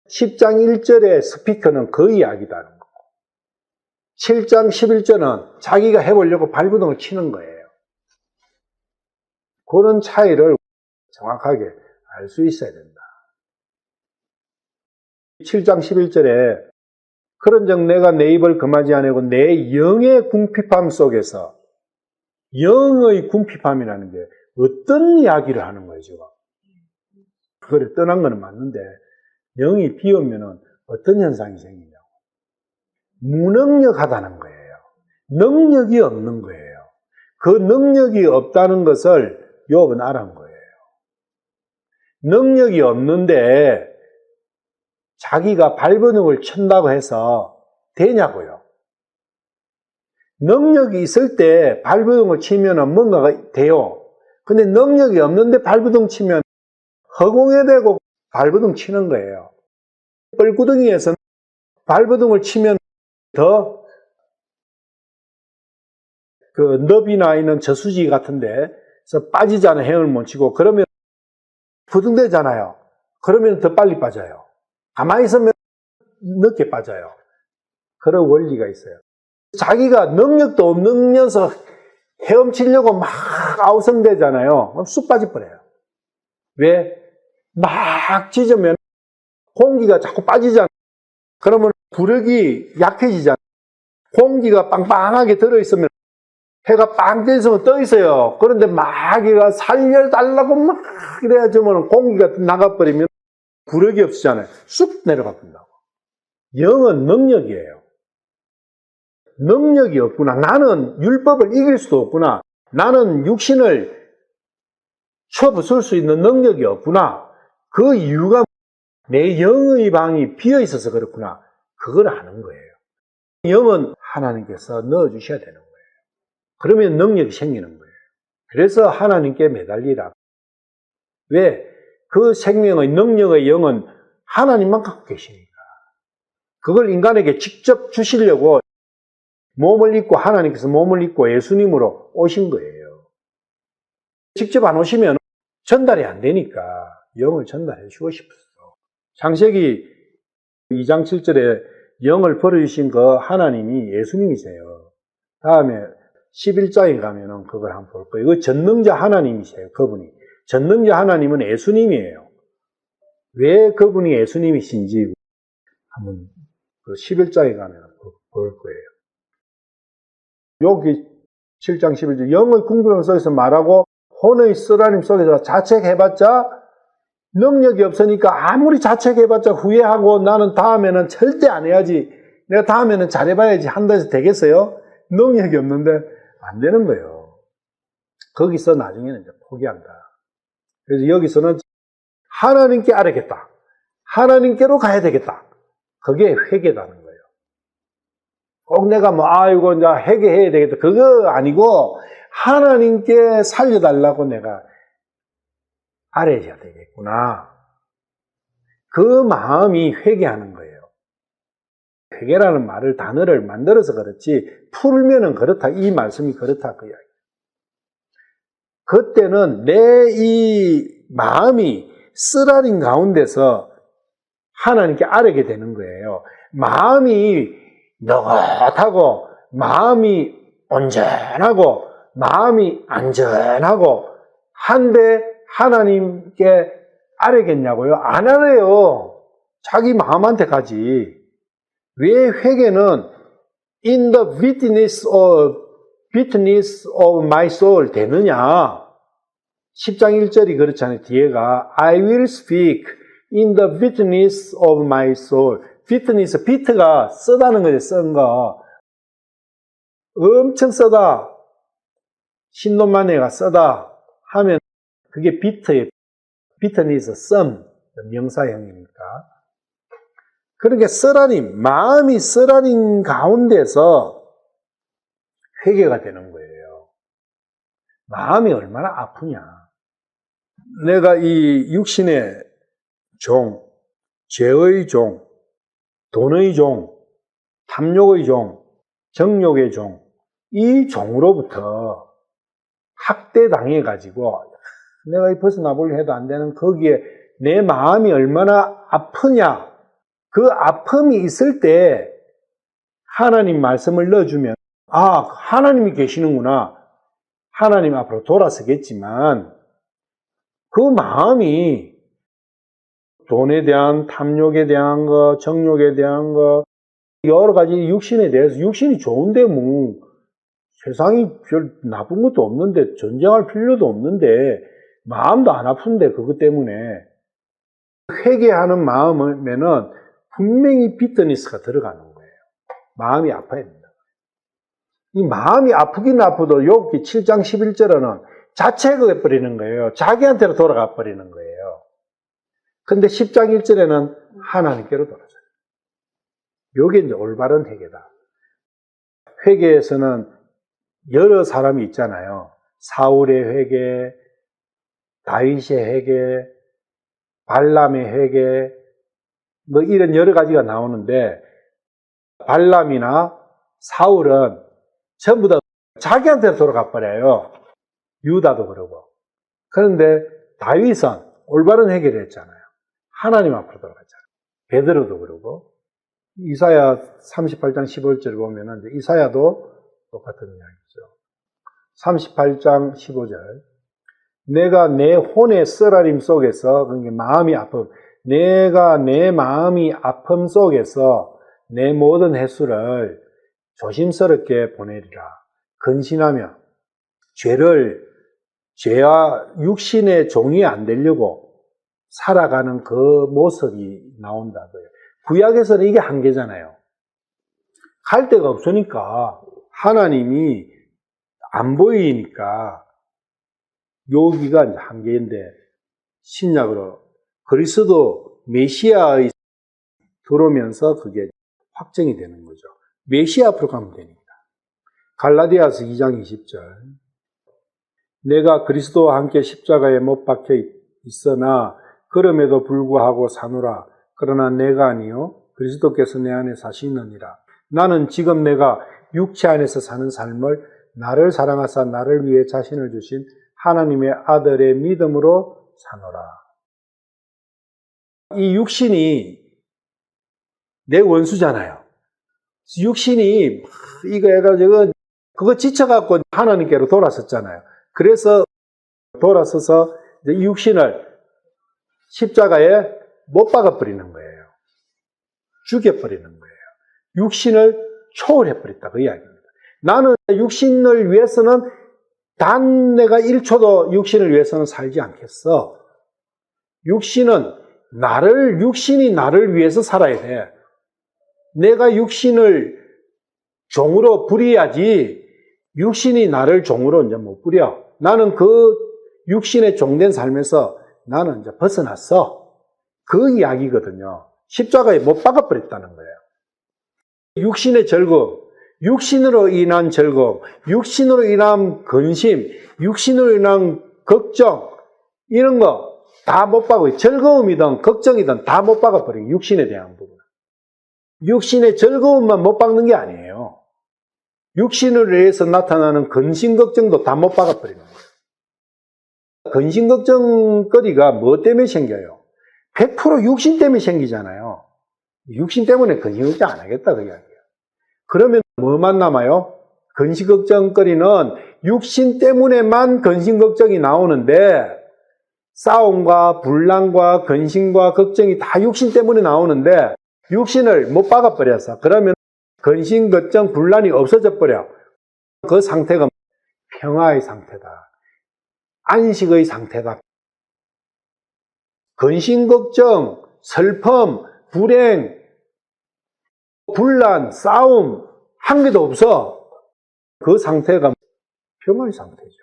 10장 1절의 스피커는 그 이야기다는 거고 7장 11절은 자기가 해보려고 발버둥을 치는 거예요. 그런 차이를 정확하게 알 수 있어야 된다. 7장 11절에 그런즉 내가 내 입을 금하지 아니하고 내 영의 궁핍함 속에서 영의 궁핍함이라는 게 어떤 이야기를 하는 거예요, 지금? 그거를 떠난 거는 맞는데 영이 비오면은 어떤 현상이 생기냐고. 무능력하다는 거예요. 능력이 없는 거예요. 그 능력이 없다는 것을 욥은 알은 거예요. 능력이 없는데 자기가 발버둥을 친다고 해서 되냐고요. 능력이 있을 때 발버둥을 치면 뭔가가 돼요. 근데 능력이 없는데 발버둥 치면 허공에 대고 발버둥 치는 거예요. 뻘구덩이에서 발버둥을 치면 더 그 너비나 있는 저수지 같은 데서 빠지잖아요. 헤엄을 못 치고. 그러면 부둥대잖아요. 그러면 더 빨리 빠져요. 가만히 있으면 늦게 빠져요. 그런 원리가 있어요. 자기가 능력도 없으면서 헤엄치려고 막 아우성대잖아요. 그럼 쑥 빠져버려요. 왜? 막 찢으면 공기가 자꾸 빠지잖아요. 그러면 부력이 약해지잖아요. 공기가 빵빵하게 들어있으면 해가 빵 떠있으면 떠있어요. 그런데 막 얘가 살려달라고 막 이래야지만 공기가 나가버리면 부력이 없잖아요. 쑥 내려가 버린다고. 영은 능력이에요. 능력이 없구나. 나는 율법을 이길 수도 없구나. 나는 육신을 쳐부술 수 있는 능력이 없구나. 그 이유가 내 영의 방이 비어 있어서 그렇구나. 그걸 아는 거예요. 영은 하나님께서 넣어주셔야 되는 거예요. 그러면 능력이 생기는 거예요. 그래서 하나님께 매달리라. 왜? 그 생명의 능력의 영은 하나님만 갖고 계시니까. 그걸 인간에게 직접 주시려고 몸을 입고 하나님께서 몸을 입고 예수님으로 오신 거예요. 직접 안 오시면 전달이 안 되니까 영을 전달해 주고 싶었어. 창세기 2장 7절에 영을 버려주신 그 하나님이 예수님이세요. 다음에 11장에 가면은 그걸 한번 볼 거예요. 그 전능자 하나님이세요. 그분이. 전능자 하나님은 예수님이에요. 왜 그분이 예수님이신지 한번 그 11장에 가면 볼 거예요. 여기 7장 11절 영의 궁금함 속에서 말하고 혼의 쓰라림 속에서 자책해봤자 능력이 없으니까 아무리 자책해봤자 후회하고 나는 다음에는 절대 안 해야지, 내가 다음에는 잘해봐야지 한다 해서 되겠어요? 능력이 없는데 안 되는 거예요. 거기서 나중에는 이제 포기한다. 그래서 여기서는 하나님께 알아야겠다. 하나님께로 가야 되겠다. 그게 회개라는 거예요. 꼭 내가 아이고, 이제 회개해야 되겠다. 그거 아니고, 하나님께 살려달라고 내가 알아야 되겠구나. 그 마음이 회개하는 거예요. 회개라는 단어를 만들어서 그렇지, 풀면은 그렇다. 이 말씀이 그렇다. 그 이야기. 그때는 내 이 마음이 쓰라린 가운데서 하나님께 아뢰게 되는 거예요. 마음이 너긋하고, 마음이 온전하고, 마음이 안전하고, 한데 하나님께 아뢰겠냐고요? 안 아뢰요. 자기 마음한테 가지. 왜 회개는 in the witness of my soul 되느냐? 10장 1절이 그렇잖아요. 뒤에가 I will speak in the witness of my soul. witness, 비트가 쓰다는 거죠. 쓴 거. 엄청 쓰다. 신론만해가 쓰다 하면 그게 비트예요. witness, 썸. 명사형이니까. 그러니까 쓰라림, 마음이 쓰라림 가운데서 회개가 되는 거예요. 마음이 얼마나 아프냐. 내가 이 육신의 종, 죄의 종, 돈의 종, 탐욕의 종, 정욕의 종, 이 종으로부터 학대당해가지고 내가 벗어나보려 해도 안 되는 거기에 내 마음이 얼마나 아프냐. 그 아픔이 있을 때 하나님 말씀을 넣어주면 하나님이 계시는구나. 하나님 앞으로 돌아서겠지만 그 마음이 돈에 대한 탐욕에 대한 거, 정욕에 대한 거, 여러 가지 육신에 대해서 육신이 좋은데 세상이 별 나쁜 것도 없는데 전쟁할 필요도 없는데 마음도 안 아픈데 그것 때문에 회개하는 마음에는 분명히 비터니스가 들어가는 거예요. 마음이 아파야 된다. 이 마음이 아프긴 아프도 욥기 7장 11절에는 자책을 해버리는 거예요. 자기한테로 돌아가 버리는 거예요. 근데 10장 1절에는 하나님께로 돌아서요. 이게 이제 올바른 회개다. 회개에서는 여러 사람이 있잖아요. 사울의 회개, 다윗의 회개, 발람의 회개, 이런 여러 가지가 나오는데, 발람이나 사울은 전부 다 자기한테 돌아가 버려요. 유다도 그러고. 그런데 다윗은 올바른 회개를 했잖아요. 하나님 앞으로 돌아갔잖아요. 베드로도 그러고. 이사야 38장 15절을 보면은 이사야도 똑같은 이야기죠. 38장 15절. 내가 내 혼의 쓰라림 속에서, 그러니까 마음이 아픔, 내가 내 마음이 아픔 속에서 내 모든 횟수를 조심스럽게 보내리라. 근신하며 죄와 육신의 종이 안 되려고 살아가는 그 모습이 나온다고요. 구약에서는 이게 한계잖아요. 갈 데가 없으니까 하나님이 안 보이니까 여기가 이제 한계인데 신약으로 그리스도 메시아의 들어오면서 그게 확정이 되는 거죠. 메시아 앞으로 가면 되니까. 갈라디아서 2장 20절. 내가 그리스도와 함께 십자가에 못 박혀 있으나 그럼에도 불구하고 사노라. 그러나 내가 아니요 그리스도께서 내 안에 사시느니라. 나는 지금 내가 육체 안에서 사는 삶을 나를 사랑하사 나를 위해 자신을 주신 하나님의 아들의 믿음으로 사노라. 이 육신이 내 원수잖아요. 육신이 이거 해가지고 그거 지쳐갖고 하나님께로 돌아섰잖아요. 그래서 돌아서서 이제 육신을 십자가에 못 박아버리는 거예요. 죽여버리는 거예요. 육신을 초월해버렸다. 그 이야기입니다. 나는 육신을 위해서는 단 내가 1초도 육신을 위해서는 살지 않겠어. 육신이 나를 위해서 살아야 돼. 내가 육신을 종으로 부려야지 육신이 나를 종으로 이제 못 부려. 나는 그 육신의 종된 삶에서 나는 이제 벗어났어. 그 이야기거든요. 십자가에 못 박아버렸다는 거예요. 육신의 즐거움, 육신으로 인한 즐거움, 육신으로 인한 근심, 육신으로 인한 걱정, 이런 거 다 못 박아요. 즐거움이든 걱정이든 다 못 박아버려요. 육신에 대한 부분. 육신의 즐거움만 못 박는 게 아니에요. 육신을 위해서 나타나는 근심 걱정도 다 못 박아버리는 거예요. 근심 걱정거리가 뭐 때문에 생겨요? 100% 육신 때문에 생기잖아요. 육신 때문에 근심 걱정 안 하겠다 그 이야기예요. 그러면 뭐만 남아요? 근심 걱정거리는 육신 때문에만 근심 걱정이 나오는데, 싸움과 분란과 근심과 걱정이 다 육신 때문에 나오는데 육신을 못 박아버려서 그러면 근심, 걱정, 분란이 없어져 버려. 그 상태가 평화의 상태다. 안식의 상태다. 근심, 걱정, 슬픔, 불행, 분란, 싸움 한 개도 없어. 그 상태가 평화의 상태죠.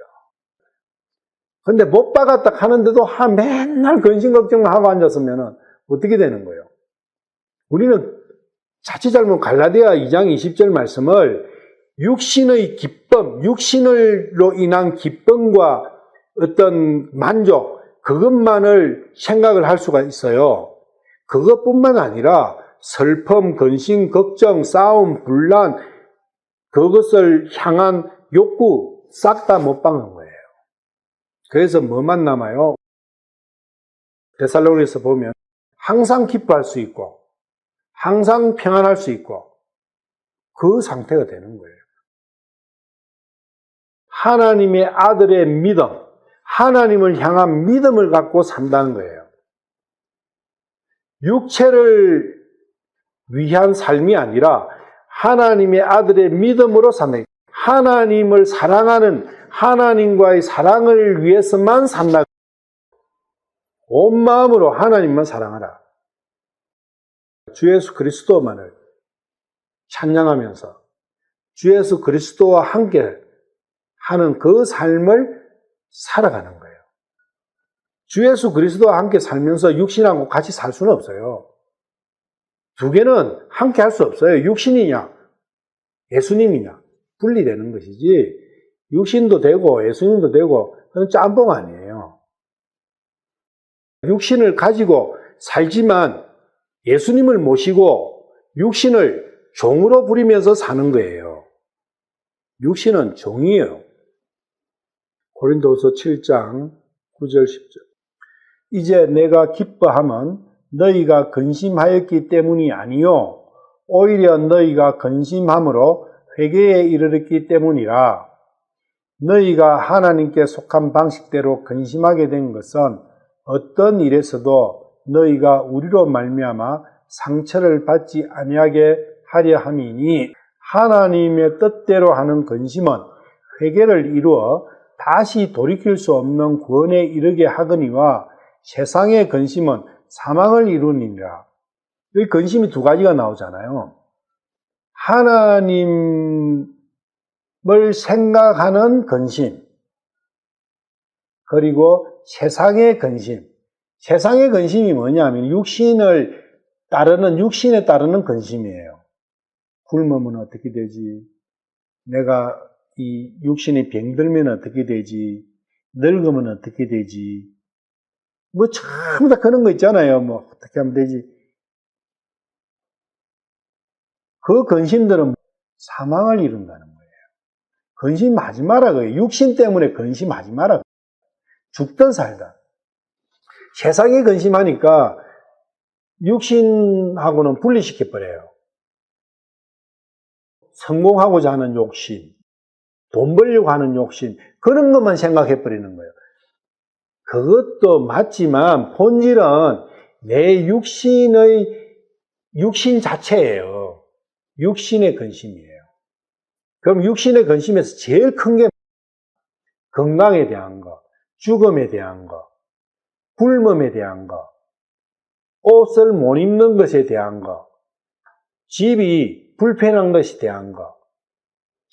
근데 못 박았다 하는데도 맨날 근심 걱정만 하고 앉았으면 어떻게 되는 거예요? 우리는 자칫 잘못 갈라디아 2장 20절 말씀을 육신의 기쁨, 육신으로 인한 기쁨과 어떤 만족, 그것만을 생각을 할 수가 있어요. 그것뿐만 아니라 슬픔, 근심, 걱정, 싸움, 분란, 그것을 향한 욕구 싹 다 못 박는 거예요. 그래서 뭐만 남아요? 데살로니가서 보면 항상 기뻐할 수 있고 항상 평안할 수 있고 그 상태가 되는 거예요. 하나님의 아들의 믿음, 하나님을 향한 믿음을 갖고 산다는 거예요. 육체를 위한 삶이 아니라 하나님의 아들의 믿음으로 산다. 하나님을 사랑하는 하나님과의 사랑을 위해서만 산다. 온 마음으로 하나님만 사랑하라. 주 예수 그리스도만을 찬양하면서 주 예수 그리스도와 함께 하는 그 삶을 살아가는 거예요. 주 예수 그리스도와 함께 살면서 육신하고 같이 살 수는 없어요. 두 개는 함께 할 수 없어요. 육신이냐 예수님이냐 분리되는 것이지, 육신도 되고 예수님도 되고 그건 짬뽕 아니에요. 육신을 가지고 살지만 예수님을 모시고 육신을 종으로 부리면서 사는 거예요. 육신은 종이에요. 고린도후서 7장 9절 10절. 이제 내가 기뻐함은 너희가 근심하였기 때문이 아니요 오히려 너희가 근심함으로 회개에 이르렀기 때문이라. 너희가 하나님께 속한 방식대로 근심하게 된 것은 어떤 일에서도 너희가 우리로 말미암아 상처를 받지 아니하게 하려 함이니, 하나님의 뜻대로 하는 근심은 회개를 이루어 다시 돌이킬 수 없는 구원에 이르게 하거니와 세상의 근심은 사망을 이루니라. 여기 근심이 두 가지가 나오잖아요. 하나님을 생각하는 근심, 그리고 세상의 근심. 세상의 근심이 뭐냐면 육신에 따르는 근심이에요. 굶으면 어떻게 되지? 내가 이 육신이 병들면 어떻게 되지? 늙으면 어떻게 되지? 뭐 전부 다 그런 거 있잖아요. 뭐 어떻게 하면 되지? 그 근심들은 사망을 이룬다는 거예요. 근심하지 마라 그래요. 육신 때문에 근심하지 마라. 죽든 살든. 세상에 근심하니까 육신하고는 분리시켜버려요. 성공하고자 하는 욕심, 돈 벌려고 하는 욕심, 그런 것만 생각해버리는 거예요. 그것도 맞지만 본질은 내 육신 자체예요. 육신의 근심이에요. 그럼 육신의 근심에서 제일 큰 게 건강에 대한 거, 죽음에 대한 거, 굶음에 대한 거, 옷을 못 입는 것에 대한 거, 집이 불편한 것에 대한 거,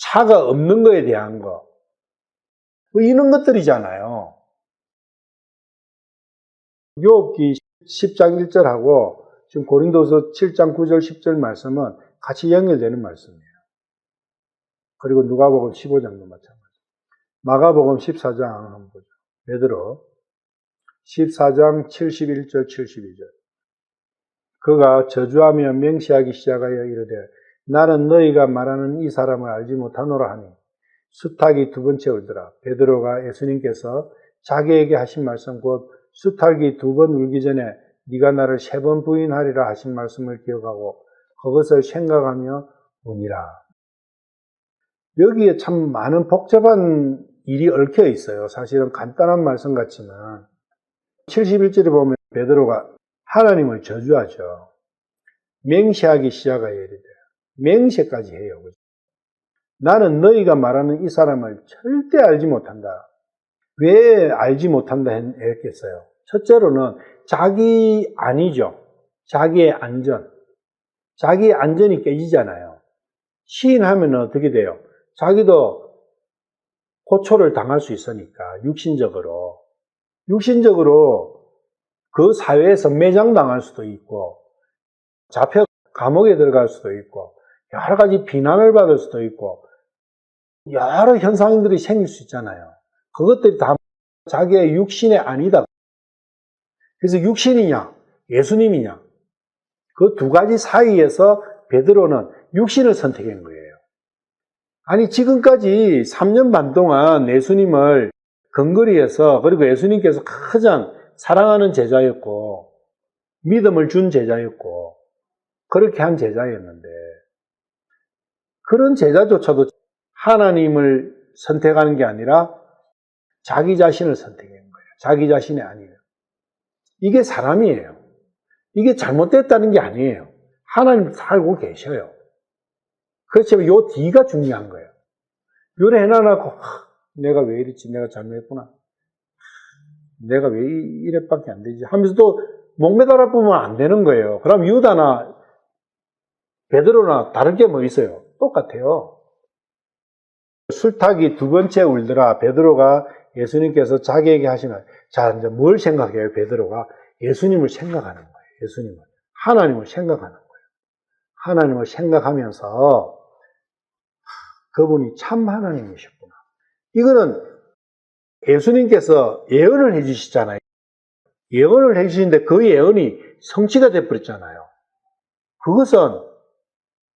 차가 없는 거에 대한 거. 뭐 이런 것들이잖아요. 욥기 10장 1절하고 지금 고린도서 7장 9절 10절 말씀은 같이 연결되는 말씀이에요. 그리고 누가복음 15장도 마찬가지. 마가복음 14장 한번 보죠. 베드로 14장 71절 72절. 그가 저주하며 맹세하기 시작하여 이르되 나는 너희가 말하는 이 사람을 알지 못하노라 하니 수탉이 두 번째 울더라. 베드로가 예수님께서 자기에게 하신 말씀 곧 수탉이 두 번 울기 전에 네가 나를 세 번 부인하리라 하신 말씀을 기억하고 그것을 생각하며 우니라. 여기에 참 많은 복잡한 일이 얽혀 있어요. 사실은 간단한 말씀 같지만 71절에 보면 베드로가 하나님을 저주하죠. 맹세하기 시작하여 이르되 맹세까지 해요. 나는 너희가 말하는 이 사람을 절대 알지 못한다. 왜 알지 못한다 했겠어요? 첫째로는 자기 안위죠. 자기의 안전. 자기의 안전이 깨지잖아요. 시인하면 어떻게 돼요? 자기도 고초를 당할 수 있으니까 육신적으로 그 사회에서 매장당할 수도 있고 잡혀 감옥에 들어갈 수도 있고 여러 가지 비난을 받을 수도 있고 여러 현상들이 생길 수 있잖아요. 그것들이 다 자기의 육신의 안위다. 그래서 육신이냐 예수님이냐 그 두 가지 사이에서 베드로는 육신을 선택한 거예요. 아니 지금까지 3년 반 동안 예수님을 근거리에서 그리고 예수님께서 가장 사랑하는 제자였고 믿음을 준 제자였고 그렇게 한 제자였는데 그런 제자조차도 하나님을 선택하는 게 아니라 자기 자신을 선택한 거예요. 자기 자신이 아니에요. 이게 사람이에요. 이게 잘못됐다는 게 아니에요. 하나님 살고 계셔요. 그렇지만 요 뒤가 중요한 거예요. 요래 해놔놓고 내가 왜 이랬지? 내가 잘못했구나. 내가 왜 이래밖에 안 되지? 하면서 또 목매달아 보면 안 되는 거예요. 그럼 유다나 베드로나 다른 게 뭐 있어요? 똑같아요. 술탁이 두 번째 울더라. 베드로가 예수님께서 자기에게 하시면 자 이제 뭘 생각해요? 베드로가 예수님을 생각하는 거예요. 예수님을 하나님을 생각하는 거예요. 하나님을 생각하면서 그분이 참 하나님이셨구나. 이거는 예수님께서 예언을 해주시잖아요. 예언을 해주시는데 그 예언이 성취가 되어버렸잖아요. 그것은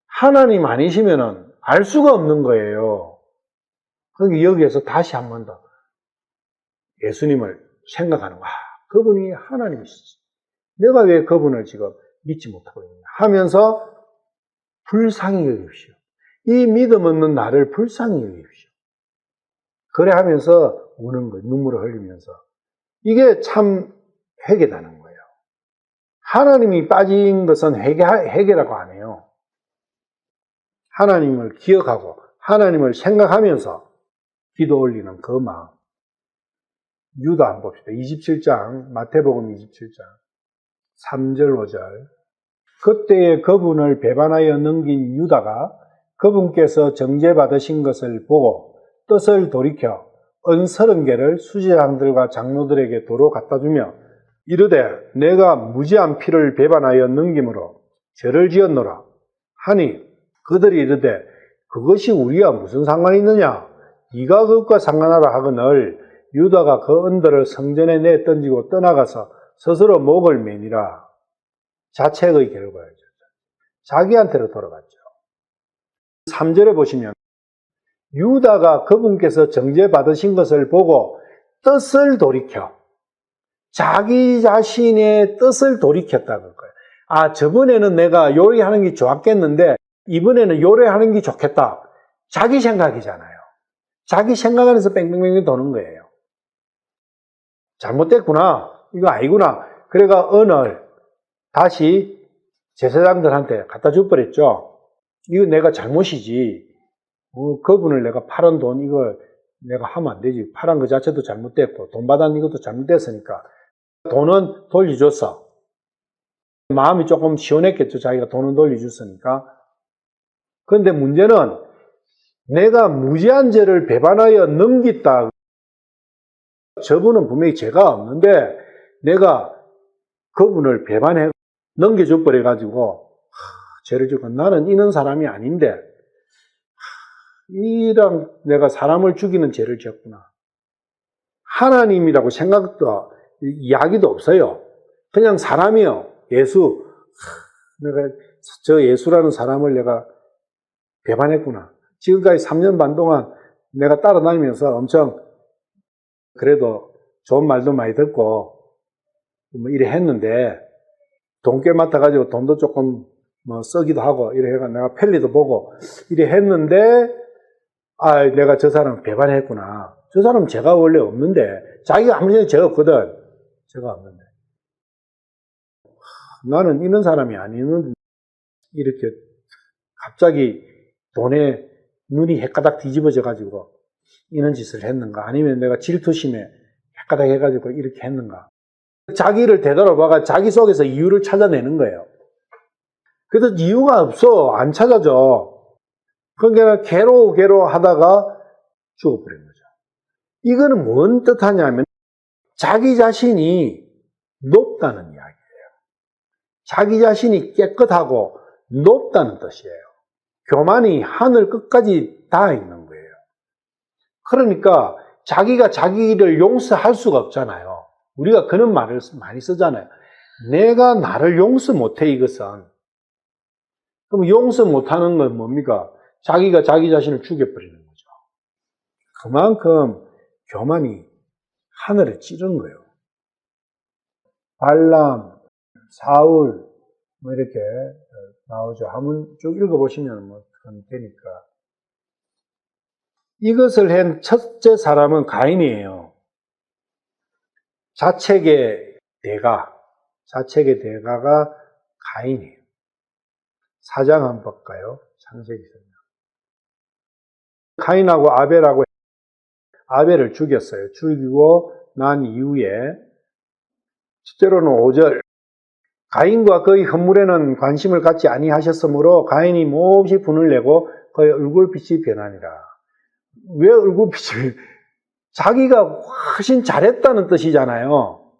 하나님 아니시면은 알 수가 없는 거예요. 그러니까 여기에서 다시 한 번 더 예수님을 생각하는 거야. 그분이 하나님이시지. 내가 왜 그분을 지금 믿지 못하고 있느냐 하면서 불쌍히 여기십시오. 이 믿음 없는 나를 불쌍히 여기십시오. 그래 하면서 우는 거예요. 눈물을 흘리면서. 이게 참 회개라는 거예요. 하나님이 빠진 것은 회개라고 안 해요. 하나님을 기억하고 하나님을 생각하면서 기도 올리는 그 마음. 유다 한번 봅시다. 27장 마태복음 27장 3절 5절. 그때에 그분을 배반하여 넘긴 유다가 그분께서 정죄받으신 것을 보고 뜻을 돌이켜 은 30개를 수제장들과 장로들에게 도로 갖다 주며 이르되 내가 무지한 피를 배반하여 넘김으로 죄를 지었노라 하니 그들이 이르되 그것이 우리와 무슨 상관이 있느냐 네가 그것과 상관하라 하거늘 유다가 그 은들을 성전에 내 던지고 떠나가서 스스로 목을 매니라. 자책의 결과였죠. 자기한테로 돌아갔죠. 3절에 보시면 유다가 그분께서 정죄받으신 것을 보고 뜻을 돌이켜 자기 자신의 뜻을 돌이켰다는 거예요. 아, 저번에는 내가 요리하는 게 좋았겠는데 이번에는 요리하는 게 좋겠다. 자기 생각이잖아요. 자기 생각 안에서 뺑뺑뺑 도는 거예요. 잘못됐구나. 이거 아니구나. 그래가 은을 다시 제사장들한테 갖다 줘버렸죠. 이거 내가 잘못이지. 그분을 내가 팔은 돈 이거 내가 하면 안 되지. 팔은 그 자체도 잘못됐고 돈 받은 이것도 잘못됐으니까 돈은 돌려줬어. 마음이 조금 시원했겠죠. 자기가 돈은 돌려줬으니까. 그런데 문제는 내가 무지한 죄를 배반하여 넘겼다. 저분은 분명히 죄가 없는데 내가 그분을 배반해 넘겨줘 버려가지고 죄를 짓고 나는 이런 사람이 아닌데 이랑 내가 사람을 죽이는 죄를 지었구나. 하나님이라고 생각도 이야기도 없어요. 그냥 사람이요. 예수. 내가 저 예수라는 사람을 내가 배반했구나. 지금까지 3년 반 동안 내가 따라다니면서 엄청 그래도 좋은 말도 많이 듣고 뭐 이래 했는데 돈 꽤 맡아가지고 돈도 조금 뭐 쓰기도 하고 이래 해가 내가 편리도 보고 이래 했는데 내가 저 사람 배반했구나. 저 사람 죄가 원래 없는데 자기가 아무 전에 죄가 없거든. 죄가 없는데 나는 이런 사람이 아니는 이렇게 갑자기 돈에 눈이 헷가닥 뒤집어져 가지고 이런 짓을 했는가? 아니면 내가 질투심에 헷가닥 해가지고 이렇게 했는가? 자기를 되돌아봐가 자기 속에서 이유를 찾아내는 거예요. 그래서 이유가 없어. 안 찾아져. 그러니까 괴로워 하다가 죽어버린 거죠. 이거는 뭔 뜻하냐면 자기 자신이 높다는 이야기예요. 자기 자신이 깨끗하고 높다는 뜻이에요. 교만이 하늘 끝까지 닿아 있는 거예요. 그러니까 자기가 자기를 용서할 수가 없잖아요. 우리가 그런 말을 많이 쓰잖아요. 내가 나를 용서 못해 이것은. 그럼 용서 못하는 건 뭡니까? 자기가 자기 자신을 죽여버리는 거죠. 그만큼 교만이 하늘에 찌른 거예요. 발람, 사울 뭐 이렇게 나오죠. 한번 쭉 읽어보시면 뭐 되니까. 이것을 한 첫째 사람은 가인이에요. 자책의 대가가 가인이에요. 4장 한번 볼까요? 창세기서. 가인하고 아벨을 죽였어요. 죽이고 난 이후에 첫째로는 5절 가인과 그의 헌물에는 관심을 갖지 아니하셨으므로 가인이 몹시 분을 내고 그의 얼굴빛이 변하니라. 왜 얼굴빛이 자기가 훨씬 잘했다는 뜻이잖아요.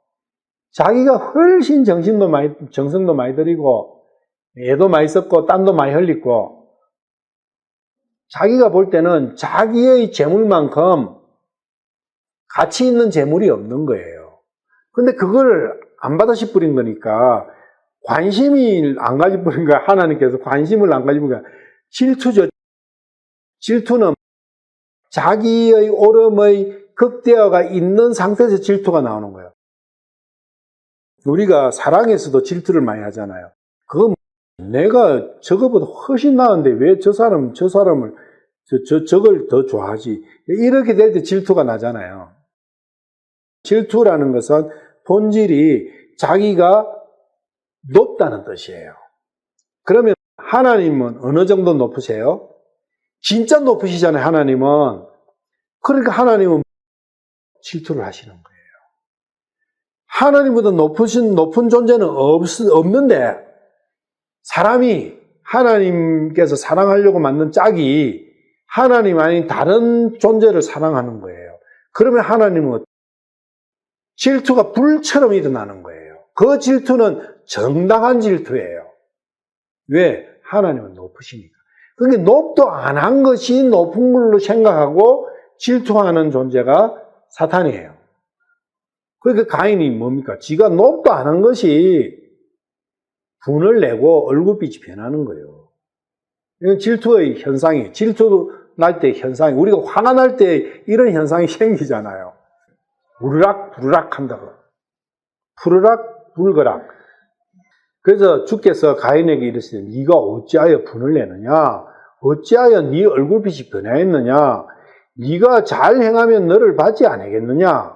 자기가 훨씬 정성도 많이 들이고 애도 많이 썼고 땀도 많이 흘리고 자기가 볼 때는 자기의 재물만큼 가치 있는 재물이 없는 거예요. 근데 그걸 안 받아시 뿌린 거니까 관심이 안 가지 뿌린 거야. 하나님께서 관심을 안 가지고 질투죠. 질투는 자기의 오름의 극대화가 있는 상태에서 질투가 나오는 거예요. 우리가 사랑에서도 질투를 많이 하잖아요. 그건 내가 저거보다 훨씬 나은데 왜 저걸 더 좋아하지? 이렇게 될 때 질투가 나잖아요. 질투라는 것은 본질이 자기가 높다는 뜻이에요. 그러면 하나님은 어느 정도 높으세요? 진짜 높으시잖아요, 하나님은. 그러니까 하나님은 질투를 하시는 거예요. 하나님보다 높은 존재는 없는데 사람이 하나님께서 사랑하려고 만든 짝이 하나님 아닌 다른 존재를 사랑하는 거예요. 그러면 하나님은 질투가 불처럼 일어나는 거예요. 그 질투는 정당한 질투예요. 왜? 하나님은 높으시니까. 그게 높도 안 한 것이 높은 걸로 생각하고 질투하는 존재가 사탄이에요. 그러니까 가인이 뭡니까? 지가 높도 안 한 것이 분을 내고 얼굴빛이 변하는 거예요. 이건 질투의 현상이에요. 질투 날 때 현상이, 우리가 화가 날 때 이런 현상이 생기잖아요. 우르락 부르락 한다고. 푸르락 불거락. 그래서 주께서 가인에게 이르시되 네가 어찌하여 분을 내느냐? 어찌하여 네 얼굴빛이 변하였느냐? 네가 잘 행하면 너를 받지 않겠느냐?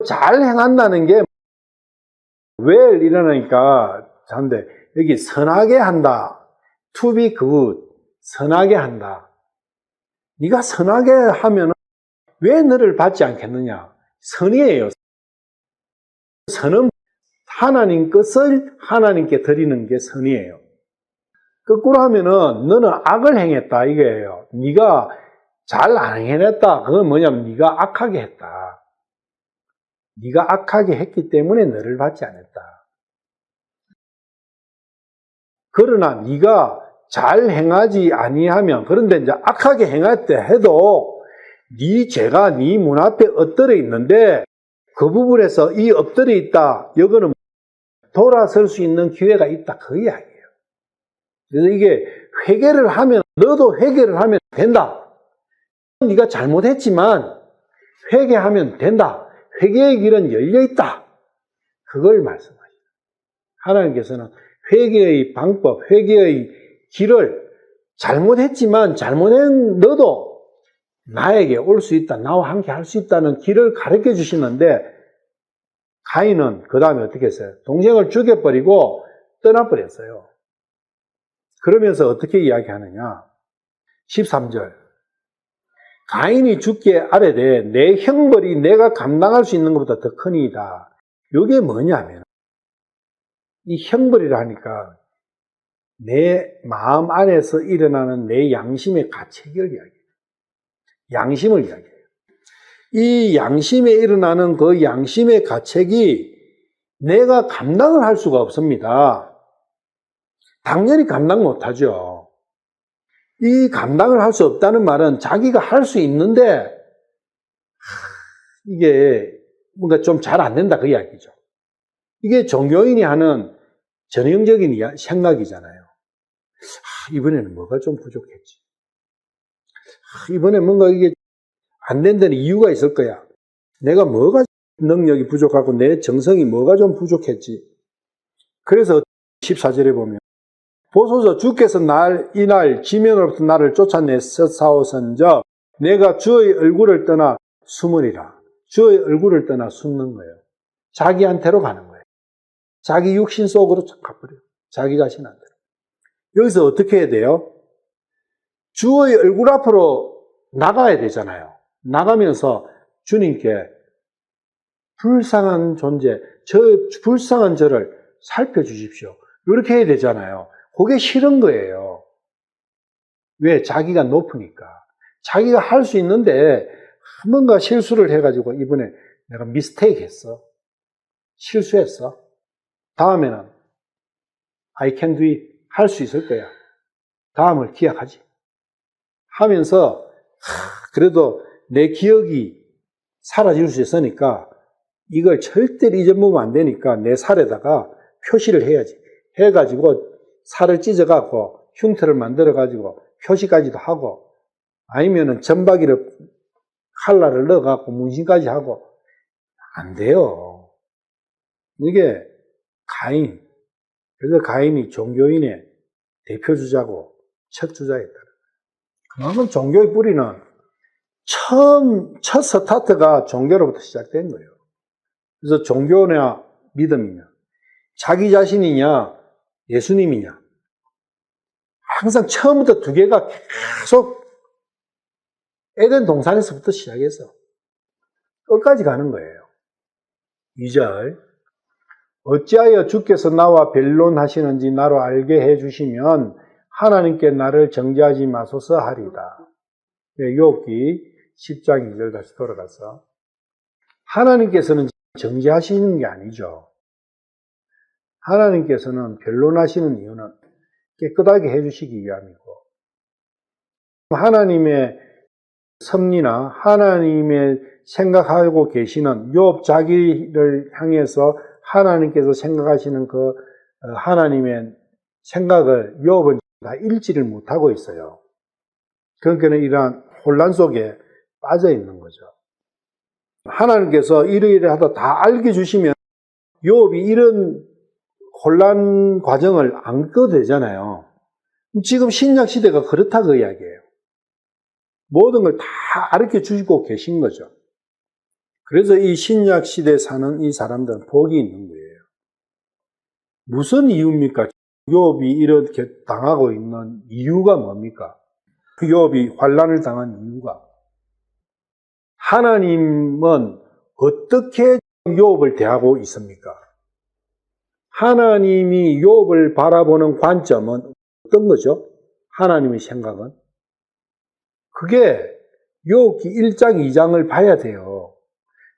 잘 행한다는 게 왜 일어나니까 한데 여기 선하게 한다. To be good. 선하게 한다. 네가 선하게 하면 왜 너를 받지 않겠느냐? 선이에요. 선은 하나님 것을 하나님께 드리는 게 선이에요. 거꾸로 하면은 너는 악을 행했다 이거예요. 네가 잘 안 해냈다. 그건 뭐냐면 네가 악하게 했다. 네가 악하게 했기 때문에 너를 받지 않았다. 그러나 네가 잘 행하지 아니하면, 그런데 이제 악하게 행했대 해도 네 죄가 네 문 앞에 엎드려 있는데 그 부분에서 이 엎드려 있다, 이거는 돌아설 수 있는 기회가 있다, 그 이야기예요. 그래서 이게 회개를 하면, 너도 회개를 하면 된다. 네가 잘못했지만 회개하면 된다. 회개의 길은 열려 있다. 그걸 말씀하시죠. 하나님께서는 회개의 방법, 회개의 길을, 잘못했지만 잘못한 너도 나에게 올 수 있다, 나와 함께 할 수 있다는 길을 가르쳐 주시는데, 가인은 그 다음에 어떻게 했어요? 동생을 죽여버리고 떠나버렸어요. 그러면서 어떻게 이야기하느냐? 13절. 가인이 죽기에 아뢰되 내 형벌이 내가 감당할 수 있는 것보다 더 크니이다. 이게 뭐냐면, 이 형벌이라 하니까 내 마음 안에서 일어나는 내 양심의 가책을 이야기해요. 양심을 이야기해요. 이 양심에 일어나는 그 양심의 가책이 내가 감당을 할 수가 없습니다. 당연히 감당 못하죠. 이 감당을 할 수 없다는 말은 자기가 할 수 있는데 이게 뭔가 좀 잘 안 된다, 그 이야기죠. 이게 종교인이 하는 전형적인 생각이잖아요. 이번에는 뭐가 좀 부족했지. 이번에 뭔가 이게 안 된다는 이유가 있을 거야. 내가 뭐가 능력이 부족하고 내 정성이 뭐가 좀 부족했지. 그래서 14절에 보면, 보소서 주께서 이날 지면으로부터 나를 쫓아내사오선저 내가 주의 얼굴을 떠나 숨으리라. 주의 얼굴을 떠나 숨는 거예요. 자기한테로 가는 거예요. 자기 육신 속으로 가버려요. 자기 자신한테로. 여기서 어떻게 해야 돼요? 주의 얼굴 앞으로 나가야 되잖아요. 나가면서 주님께 불쌍한 존재, 저 불쌍한 저를 살펴주십시오. 이렇게 해야 되잖아요. 그게 싫은 거예요. 왜? 자기가 높으니까. 자기가 할 수 있는데 뭔가 실수를 해가지고 이번에 내가 미스테이크 했어. 실수했어. 다음에는 I can do it. 할 수 있을 거야. 다음을 기약하지. 하면서 그래도 내 기억이 사라질 수 있으니까 이걸 절대로 잊어먹으면 안 되니까 내 살에다가 표시를 해야지. 해가지고 살을 찢어갖고 흉터를 만들어가지고 표시까지도 하고, 아니면은 점박이를 칼날을 넣어갖고 문신까지 하고. 안 돼요. 이게 가인. 그래서 가인이 종교인의 대표주자고 첫 주자였다. 그만큼 종교의 뿌리는 첫 스타트가 종교로부터 시작된 거예요. 그래서 종교냐 믿음이냐, 자기 자신이냐 예수님이냐, 항상 처음부터 두 개가 계속 에덴 동산에서부터 시작해서 끝까지 가는 거예요. 2절. 어찌하여 주께서 나와 변론하시는지 나로 알게 해주시면 하나님께 나를 정죄하지 마소서 하리다. 욥기 10장 2절 다시 돌아가서, 하나님께서는 정죄하시는 게 아니죠. 하나님께서는 변론하시는 이유는 깨끗하게 해주시기 위함이고, 하나님의 섭리나 하나님의 생각하고 계시는 욥 자기를 향해서 하나님께서 생각하시는 그 하나님의 생각을 욥은 다 읽지를 못하고 있어요. 그러니까 이러한 혼란 속에 빠져 있는 거죠. 하나님께서 이러이러하다 다 알게 주시면 욥이 이런 혼란 과정을 안 끄도 되잖아요. 지금 신약 시대가 그렇다 그 이야기예요. 모든 걸 다 가르쳐 주시고 계신 거죠. 그래서 이 신약 시대에 사는 이 사람들은 복이 있는 거예요. 무슨 이유입니까? 욥이 이렇게 당하고 있는 이유가 뭡니까? 욥이 환난을 당한 이유가, 하나님은 어떻게 욥을 대하고 있습니까? 하나님이 욥을 바라보는 관점은 어떤 거죠? 하나님의 생각은? 그게 욥기 1장, 2장을 봐야 돼요.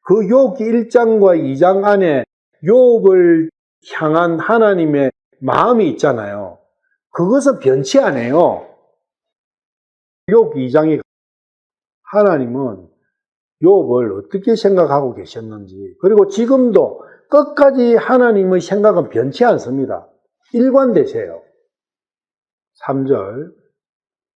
그 욥기 1장과 2장 안에 욥을 향한 하나님의 마음이 있잖아요. 그것은 변치 않아요. 욥기 2장에 하나님은 욥을 어떻게 생각하고 계셨는지, 그리고 지금도 끝까지 하나님의 생각은 변치 않습니다. 일관되세요. 3절,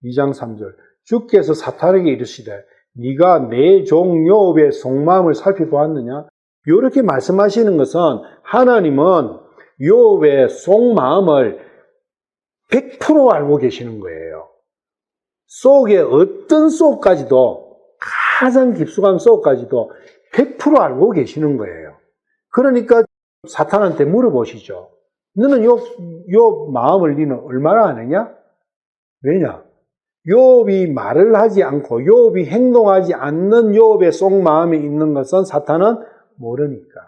2장 3절. 주께서 사탄에게 이르시되 네가 내 종 욥의 속마음을 살펴보았느냐? 이렇게 말씀하시는 것은 하나님은 욥의 속마음을 100% 알고 계시는 거예요. 속에 어떤 속까지도, 가장 깊숙한 속까지도 100% 알고 계시는 거예요. 그러니까 사탄한테 물어보시죠. 너는 욥 마음을 너는 얼마나 아느냐? 왜냐? 욥이 말을 하지 않고 욥이 행동하지 않는 욥의 속마음이 있는 것은 사탄은 모르니까.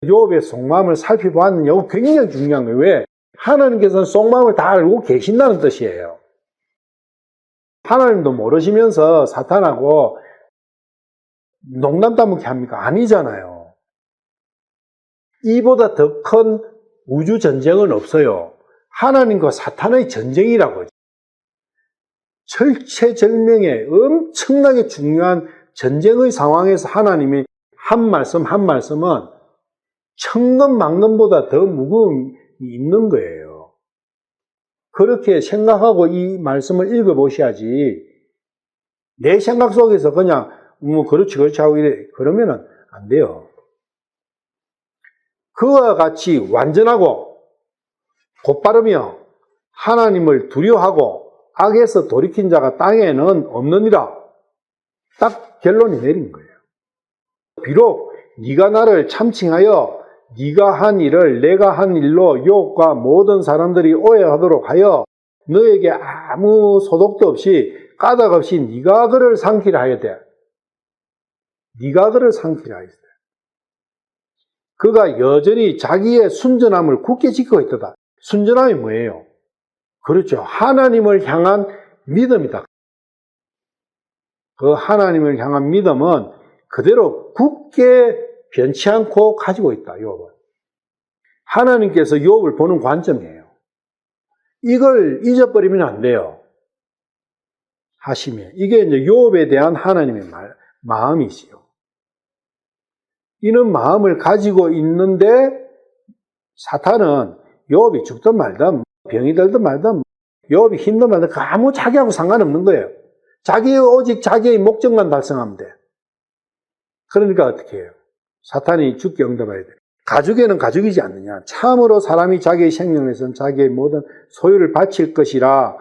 욥의 속마음을 살펴보았느냐? 이거 굉장히 중요한 거예요. 왜? 하나님께서는 속마음을 다 알고 계신다는 뜻이에요. 하나님도 모르시면서 사탄하고 농담 따먹기 합니까? 아니잖아요. 이보다 더 큰 우주 전쟁은 없어요. 하나님과 사탄의 전쟁이라고. 절체절명의 엄청나게 중요한 전쟁의 상황에서 하나님이 한 말씀 한 말씀은 천근만근보다 더 무거움이 있는 거예요. 그렇게 생각하고 이 말씀을 읽어보셔야지, 내 생각 속에서 그냥 그렇지 하고 이래 그러면은 안 돼요. 그와 같이 완전하고 곧바르며 하나님을 두려워하고 악에서 돌이킨 자가 땅에는 없느니라. 딱 결론이 내린 거예요. 비록 네가 나를 참칭하여 네가 한 일을 내가 한 일로 욥과 모든 사람들이 오해하도록 하여 너에게 아무 소득도 없이 까닭 없이 네가 그를 상키라 하야 돼. 네가 그를 상키라 하야 돼. 그가 여전히 자기의 순전함을 굳게 지키고 있다. 순전함이 뭐예요? 그렇죠. 하나님을 향한 믿음이다. 그 하나님을 향한 믿음은 그대로 굳게 변치 않고 가지고 있다. 욥은. 하나님께서 욥을 보는 관점이에요. 이걸 잊어버리면 안 돼요. 하시면. 이게 이제 욥에 대한 하나님의 마음이지요. 이런 마음을 가지고 있는데 사탄은 욥이 죽든 말든 병이 들든 말든 욥이 힘든 말든 아무 자기하고 상관없는 거예요. 오직 자기의 목적만 달성하면 돼. 그러니까 어떻게 해요? 사탄이 죽게 응답해야 돼. 가죽에는 가죽이지 않느냐. 참으로 사람이 자기의 생명을 위해서는 자기의 모든 소유를 바칠 것이라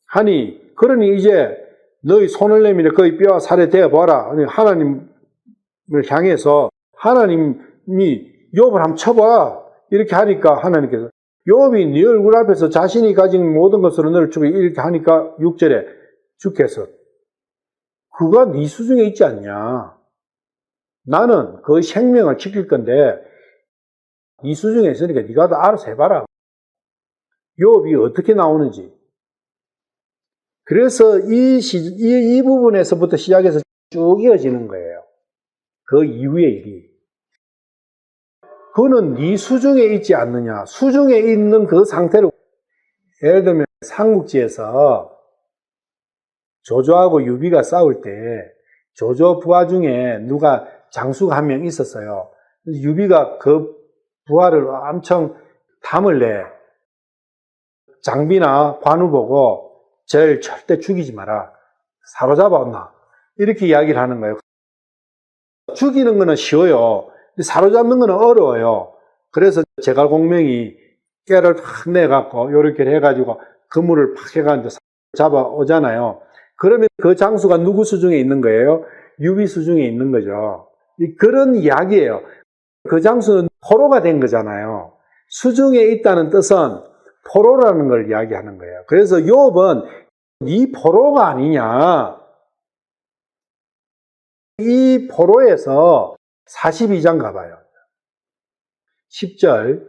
하니, 그러니 이제 너희 손을 내밀어 그의 뼈와 살에 대어 보아라. 하나님을 향해서 하나님이 욥을 한번 쳐봐. 이렇게 하니까 하나님께서 욥이 네 얼굴 앞에서 자신이 가진 모든 것으로 너를 주고 이렇게 하니까 6절에 주께서 그가 네 수중에 있지 않냐. 나는 그 생명을 지킬 건데 네 수중에 있으니까 네가 다 알아서 해봐라. 욥이 어떻게 나오는지. 그래서 이 부분에서부터 시작해서 쭉 이어지는 거예요. 그 이후의 일이. 그는 네 수중에 있지 않느냐. 수중에 있는 그 상태로, 예를 들면 삼국지에서 조조하고 유비가 싸울 때 조조 부하 중에 누가 장수가 한 명 있었어요. 유비가 그 부하를 엄청 탐을 내. 장비나 관우 보고 쟤를 절대 죽이지 마라. 사로잡아 온나. 이렇게 이야기를 하는 거예요. 죽이는 거는 쉬워요. 사로잡는 거는 어려워요. 그래서 제갈공명이 깨를 팍 내갖고 요렇게 해가지고 그물을 팍 해가지고 잡아오잖아요. 그러면 그 장수가 누구 수중에 있는 거예요? 유비 수중에 있는 거죠. 그런 이야기예요. 그 장수는 포로가 된 거잖아요. 수중에 있다는 뜻은 포로라는 걸 이야기하는 거예요. 그래서 욥은 네 포로가 아니냐. 이 포로에서 42장 가봐요. 10절.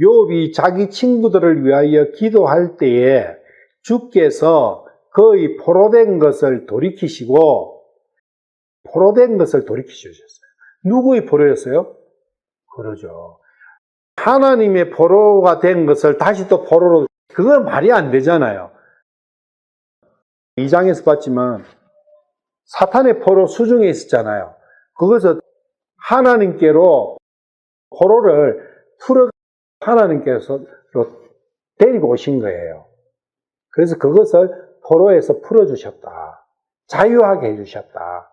욥이 자기 친구들을 위하여 기도할 때에 주께서 거의 포로된 것을 돌이키시고 포로된 것을 돌이키셨어요. 누구의 포로였어요? 그러죠. 하나님의 포로가 된 것을 다시 또 포로로, 그건 말이 안 되잖아요. 2장에서 봤지만 사탄의 포로 수중에 있었잖아요. 그것을 하나님께로 포로를 풀어 하나님께서 데리고 오신 거예요. 그래서 그것을 포로에서 풀어주셨다. 자유하게 해주셨다.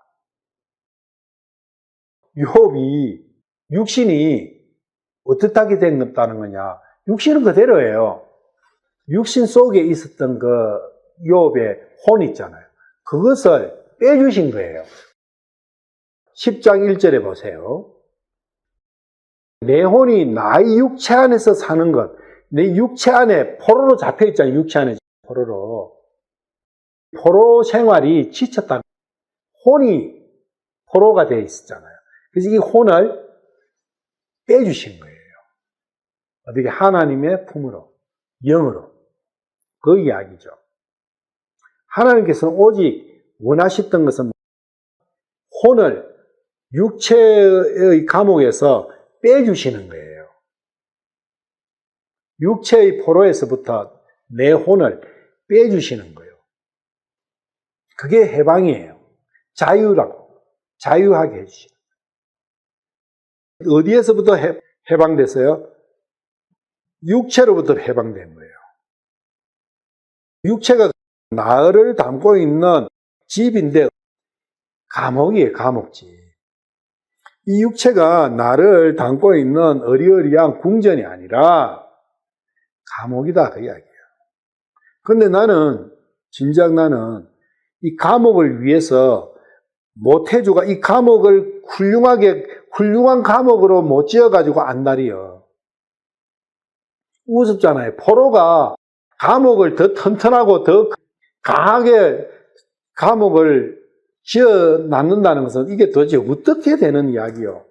욥이 육신이 어떻게 됐다는 거냐? 육신은 그대로예요. 육신 속에 있었던 그 욥의 혼 있잖아요. 그것을 빼주신 거예요. 10장 1절에 보세요. 내 혼이 나의 육체 안에서 사는 것, 내 육체 안에 포로로 잡혀 있잖아요. 육체 안에 포로로. 포로 생활이 지쳤다. 혼이 포로가 되어 있었잖아요. 그래서 이 혼을 빼주신 거예요. 어떻게? 하나님의 품으로, 영으로. 그 이야기죠. 하나님께서는 오직 원하셨던 것은 혼을 육체의 감옥에서 빼주시는 거예요. 육체의 포로에서부터 내 혼을 빼주시는 거예요. 그게 해방이에요. 자유라고. 자유하게 해주시는 거예요. 어디에서부터 해방됐어요? 육체로부터 해방된 거예요. 육체가 나를 담고 있는 집인데 감옥이에요, 감옥집. 이 육체가 나를 담고 있는 어리어리한 궁전이 아니라 감옥이다, 그 이야기예요. 근데 나는, 진작 나는 이 감옥을 위해서 모태주가 이 감옥을 훌륭한 감옥으로 못 지어가지고 안달이요. 우습잖아요. 포로가 감옥을 더 튼튼하고 더 강하게 감옥을 지어 놨는다는 것은 이게 도대체 어떻게 되는 이야기요?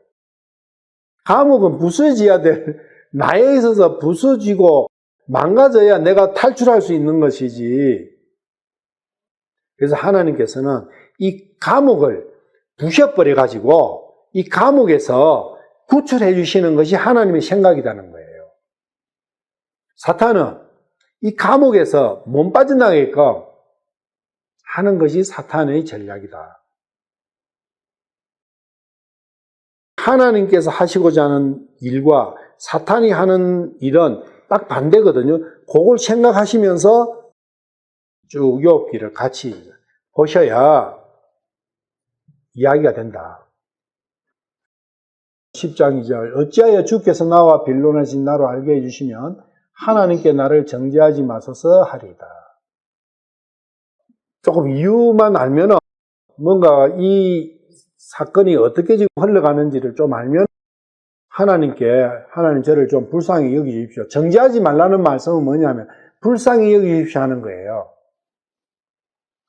감옥은 부서져야 될, 나에 있어서 부서지고 망가져야 내가 탈출할 수 있는 것이지. 그래서 하나님께서는 이 감옥을 부셔버려가지고 이 감옥에서 구출해 주시는 것이 하나님의 생각이라는 거예요. 사탄은 이 감옥에서 못 빠져나가게끔 하는 것이 사탄의 전략이다. 하나님께서 하시고자 하는 일과 사탄이 하는 일은 딱 반대거든요. 그걸 생각하시면서 쭉 욥기를 같이 보셔야 이야기가 된다. 10장 2절 어찌하여 주께서 나와 변론하신 나로 알게 해주시면 하나님께 나를 정죄하지 마소서 하리이다. 조금 이유만 알면은 뭔가 이 사건이 어떻게 지금 흘러가는지를 좀 알면 하나님 저를 좀 불쌍히 여기십시오. 정죄하지 말라는 말씀은 뭐냐면 불쌍히 여기십시오 하는 거예요.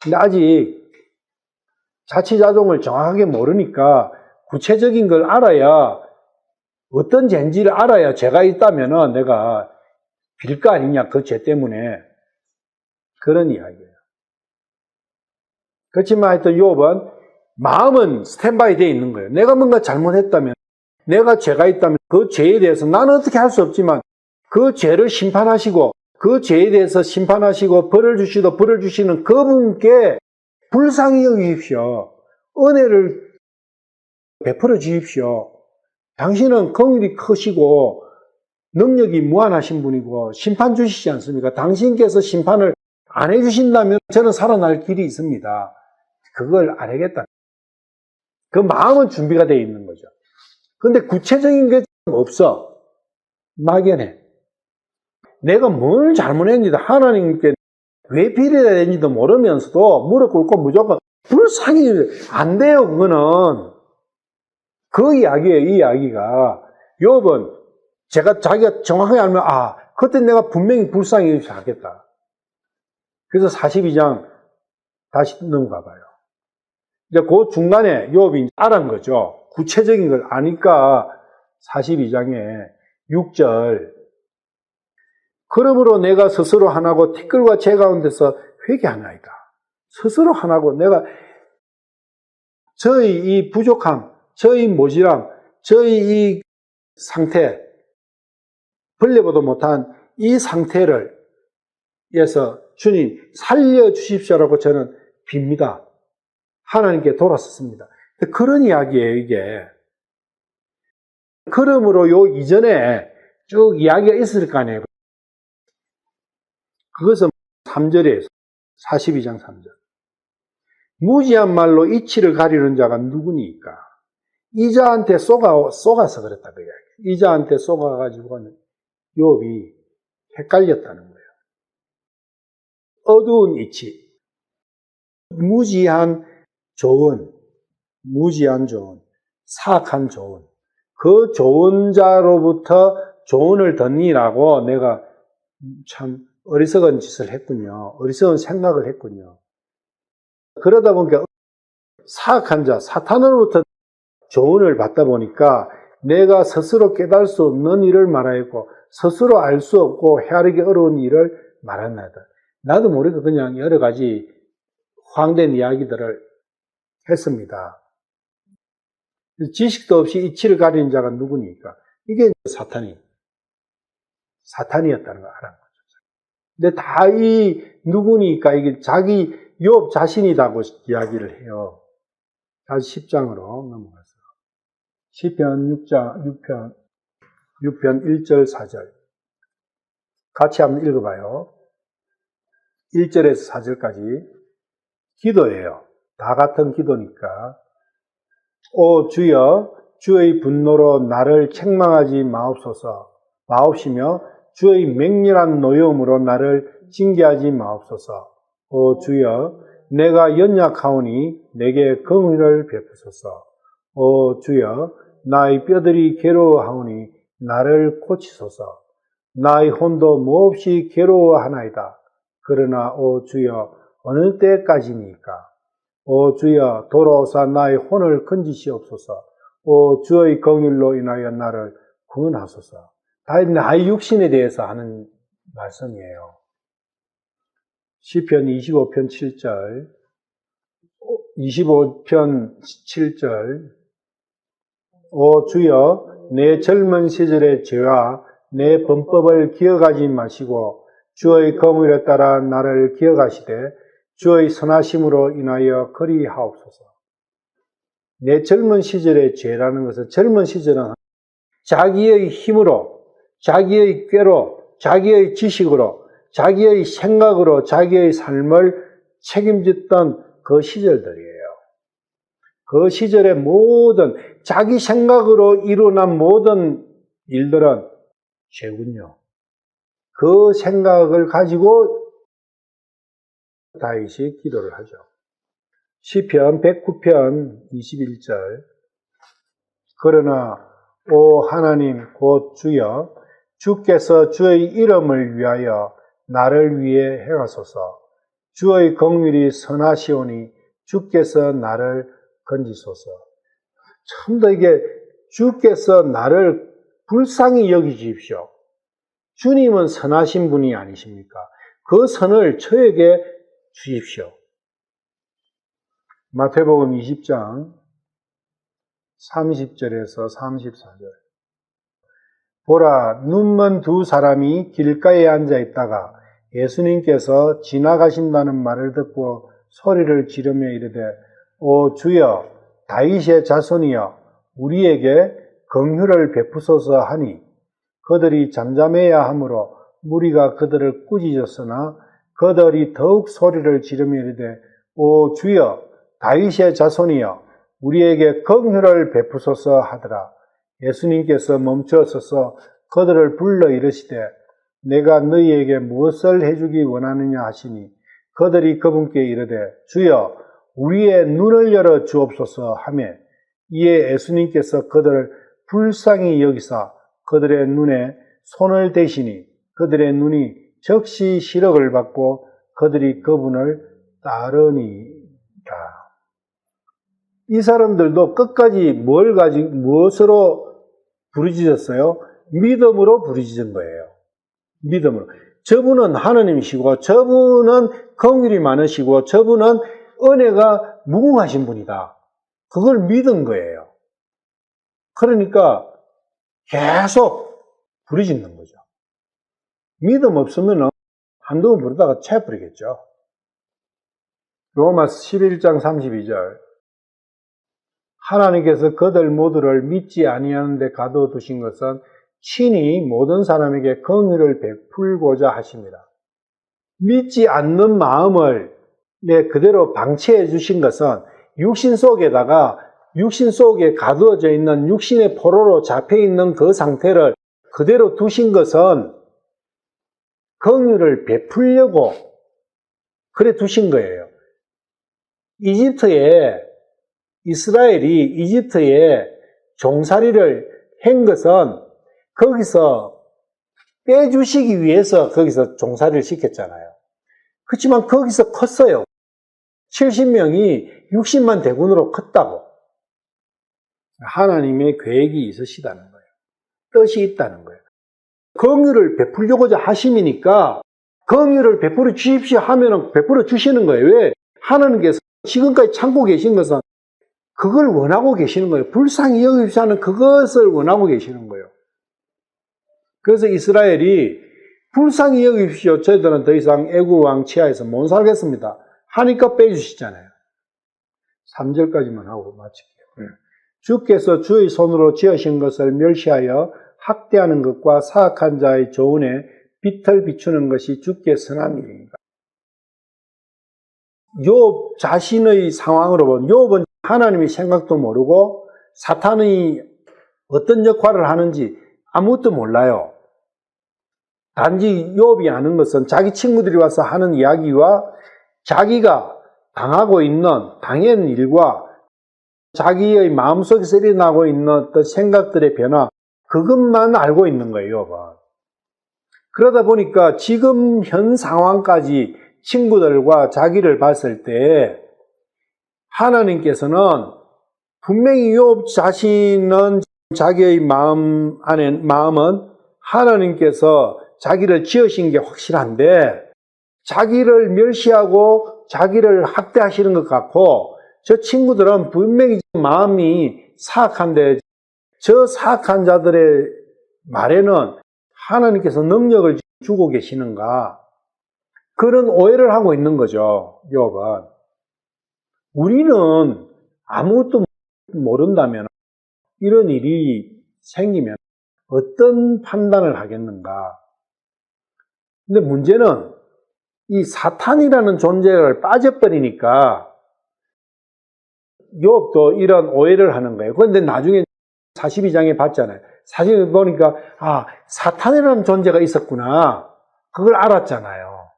근데 아직 자치자종을 정확하게 모르니까 구체적인 걸 알아야 어떤 죄인지를 알아야 죄가 있다면은 내가 빌 거 아니냐 그 죄 때문에 그런 이야기예요. 그렇지만 하여튼 욥은 마음은 스탠바이 되어 있는 거예요. 내가 뭔가 잘못했다면 내가 죄가 있다면 그 죄에 대해서 나는 어떻게 할 수 없지만 그 죄를 심판하시고 그 죄에 대해서 심판하시고 벌을 주시는 그분께 불쌍히 여기십시오. 은혜를 베풀어 주십시오. 당신은 긍휼이 크시고 능력이 무한하신 분이고 심판 주시지 않습니까? 당신께서 심판을 안 해주신다면 저는 살아날 길이 있습니다. 그걸 안 하겠다. 그 마음은 준비가 되어 있는 거죠. 근데 구체적인 게 없어. 막연해. 내가 뭘 잘못했는지도 하나님께 왜 비례해야 되는지도 모르면서도 무릎 꿇고 무조건 불쌍히 안 돼요. 그거는 그 이야기예요. 이 이야기가 욥은 자기가 정확하게 알면 그때 내가 분명히 불쌍히 하겠다. 그래서 42장 다시 넘어가 봐요. 이제 그 중간에 욥이 알은 거죠. 구체적인 걸 아니까 42장에 6절 그러므로 내가 스스로 하나고 티끌과 재 가운데서 회개하나이다. 스스로 하나고 내가 저의 이 부족함, 저의 모질함, 저의 이 상태, 벌레보다 못한 이 상태를 위해서 주님 살려주십시오라고 저는 빕니다. 하나님께 돌아섰습니다. 그런 이야기예요, 이게. 그러므로 요 이전에 쭉 이야기가 있을 거 아니에요. 그것은 3절이에요. 42장 3절. 무지한 말로 이치를 가리는 자가 누구니까? 이자한테 쏘가서 그랬다, 그 이야기. 이자한테 쏘가가지고는 욥이 헷갈렸다는 거예요. 어두운 이치. 무지한 조언, 사악한 조언. 그 좋은 자로부터 조언을 듣니라고 내가 참 어리석은 짓을 했군요. 어리석은 생각을 했군요. 그러다 보니까 사악한 자, 사탄으로부터 조언을 받다 보니까 내가 스스로 깨달을 수 없는 일을 말하였고 스스로 알 수 없고 헤아리기 어려운 일을 말한다. 나도 모르게 그냥 여러 가지 황된 이야기들을 했습니다. 지식도 없이 이치를 가리는 자가 누구니까? 이게 사탄이었다는 걸 알아는 거죠. 근데 다 이 누구니까 이게 자기 욥 자신이라고 이야기를 해요. 다시 10장으로 넘어가서. 시편 6편 1절 4절. 같이 한번 읽어봐요. 1절에서 4절까지 기도예요. 다 같은 기도니까. 오 주여, 주의 분노로 나를 책망하지 마옵시며 주의 맹렬한 노여움으로 나를 징계하지 마옵소서. 오 주여, 내가 연약하오니 내게 긍휼을 베푸소서. 오 주여, 나의 뼈들이 괴로워하오니 나를 고치소서. 나의 혼도 몹시 괴로워하나이다. 그러나 오 주여, 어느 때까지니까? 오 주여, 돌아오사 나의 혼을 건지시옵소서. 오 주의 긍휼로 인하여 나를 구원하소서. 다 나의 육신에 대해서 하는 말씀이에요. 시편 25편 7절, 25편 7절. 오 주여, 내 젊은 시절의 죄와 내 범법을 기억하지 마시고 주의 긍휼에 따라 나를 기억하시되 주의 선하심으로 인하여 그리하옵소서. 내 젊은 시절의 죄라는 것은, 젊은 시절은 자기의 힘으로, 자기의 꾀로, 자기의 지식으로, 자기의 생각으로 자기의 삶을 책임졌던 그 시절들이에요. 그 시절의 모든 자기 생각으로 일어난 모든 일들은 죄군요. 그 생각을 가지고 다윗이 기도를 하죠. 시편 109편 21절. 그러나 오 하나님 곧 주여, 주께서 주의 이름을 위하여 나를 위해 행하소서. 주의 긍휼이 선하시오니 주께서 나를 건지소서. 참 더 이게 주께서 나를 불쌍히 여기십시오. 주님은 선하신 분이 아니십니까? 그 선을 저에게 주십시오. 마태복음 20장 30절에서 34절. 보라, 눈먼 두 사람이 길가에 앉아 있다가 예수님께서 지나가신다는 말을 듣고 소리를 지르며 이르되, 오 주여, 다윗의 자손이여, 우리에게 긍휼을 베푸소서 하니, 그들이 잠잠해야 하므로 무리가 그들을 꾸짖었으나 그들이 더욱 소리를 지르며 이르되, 오 주여, 다윗의 자손이여, 우리에게 긍휼을 베푸소서 하더라. 예수님께서 멈추어서서 그들을 불러 이르시되, 내가 너희에게 무엇을 해주기 원하느냐 하시니, 그들이 그분께 이르되, 주여, 우리의 눈을 열어 주옵소서 하매, 이에 예수님께서 그들을 불쌍히 여기사 그들의 눈에 손을 대시니 그들의 눈이 즉시 시력을 받고 그들이 그분을 따르니라. 이 사람들도 끝까지 무엇으로 부르짖었어요? 믿음으로 부르짖은 거예요. 믿음으로. 저분은 하느님이시고 저분은 긍휼이 많으시고 저분은 은혜가 무궁하신 분이다. 그걸 믿은 거예요. 그러니까 계속 부르짖는 거죠. 믿음 없으면 한두 번 부르다가 채버리겠죠. 로마서 11장 32절 하나님께서 그들 모두를 믿지 아니하는 데 가둬두신 것은 친히 모든 사람에게 긍휼을 베풀고자 하십니다. 믿지 않는 마음을 그대로 방치해 주신 것은 육신 속에 가두어져 있는 육신의 포로로 잡혀 있는 그 상태를 그대로 두신 것은 긍휼을 베풀려고 그래 두신 거예요. 이스라엘이 이집트에 종살이를 한 것은 거기서 빼주시기 위해서 거기서 종살이를 시켰잖아요. 그렇지만 거기서 컸어요. 70명이 60만 대군으로 컸다고. 하나님의 계획이 있으시다는 거예요. 뜻이 있다는 거예요. 긍휼을 베풀려고자 하심이니까 긍휼을 베풀어 주십시오 하면은 베풀어 주시는 거예요. 왜? 하나님께서 지금까지 참고 계신 것은 그걸 원하고 계시는 거예요. 불쌍히 여기십시오 하는 그것을 원하고 계시는 거예요. 그래서 이스라엘이 불쌍히 여기십시오. 저희들은 더 이상 애국 왕 치하에서 못 살겠습니다. 하니까 빼주시잖아요. 3절까지만 하고 마칠게요. 주께서 주의 손으로 지으신 것을 멸시하여 학대하는 것과 사악한 자의 조언에 빛을 비추는 것이 주께 선한 일입니다. 욥 자신의 상황으로 보면 욥은 하나님의 생각도 모르고 사탄이 어떤 역할을 하는지 아무것도 몰라요. 단지 욥이 아는 것은 자기 친구들이 와서 하는 이야기와 자기가 당한 일과 자기의 마음속에서 일어나고 있는 어떤 생각들의 변화, 그것만 알고 있는 거예요, 욥은. 그러다 보니까 지금 현 상황까지 친구들과 자기를 봤을 때 하나님께서는 분명히 욥 자신은 자기의 마음은 하나님께서 자기를 지으신 게 확실한데 자기를 멸시하고 자기를 학대하시는 것 같고 저 친구들은 분명히 마음이 사악한데 저 사악한 자들의 말에는 하나님께서 능력을 주고 계시는가? 그런 오해를 하고 있는 거죠, 욥은. 우리는 아무것도 모른다면 이런 일이 생기면 어떤 판단을 하겠는가? 근데 문제는 이 사탄이라는 존재를 빠져버리니까 욥도 이런 오해를 하는 거예요. 그런데 나중에 42장에 봤잖아요. 사실 보니까 사탄이라는 존재가 있었구나. 그걸 알았잖아요.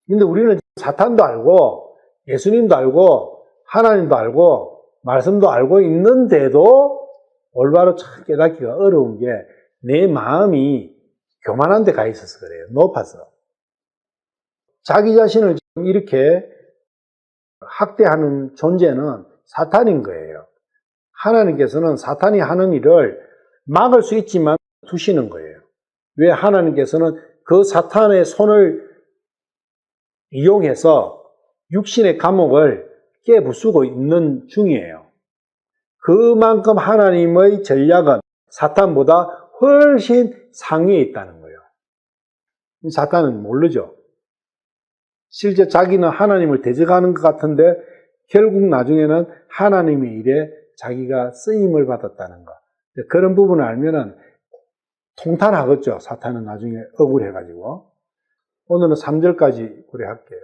근데 우리는 사탄도 알고 예수님도 알고 하나님도 알고 말씀도 알고 있는데도 올바로 깨닫기가 어려운 게 내 마음이 교만한 데 가 있어서 그래요. 높아서. 자기 자신을 이렇게 학대하는 존재는 사탄인 거예요. 하나님께서는 사탄이 하는 일을 막을 수 있지만 두시는 거예요. 왜? 하나님께서는 그 사탄의 손을 이용해서 육신의 감옥을 깨부수고 있는 중이에요. 그만큼 하나님의 전략은 사탄보다 훨씬 상위에 있다는 거예요. 사탄은 모르죠. 실제 자기는 하나님을 대적하는 것 같은데 결국 나중에는 하나님의 일에 자기가 쓰임을 받았다는 것. 그런 부분을 알면은 통탄하겠죠. 사탄은 나중에 억울해가지고. 오늘은 3절까지 우리 할게요.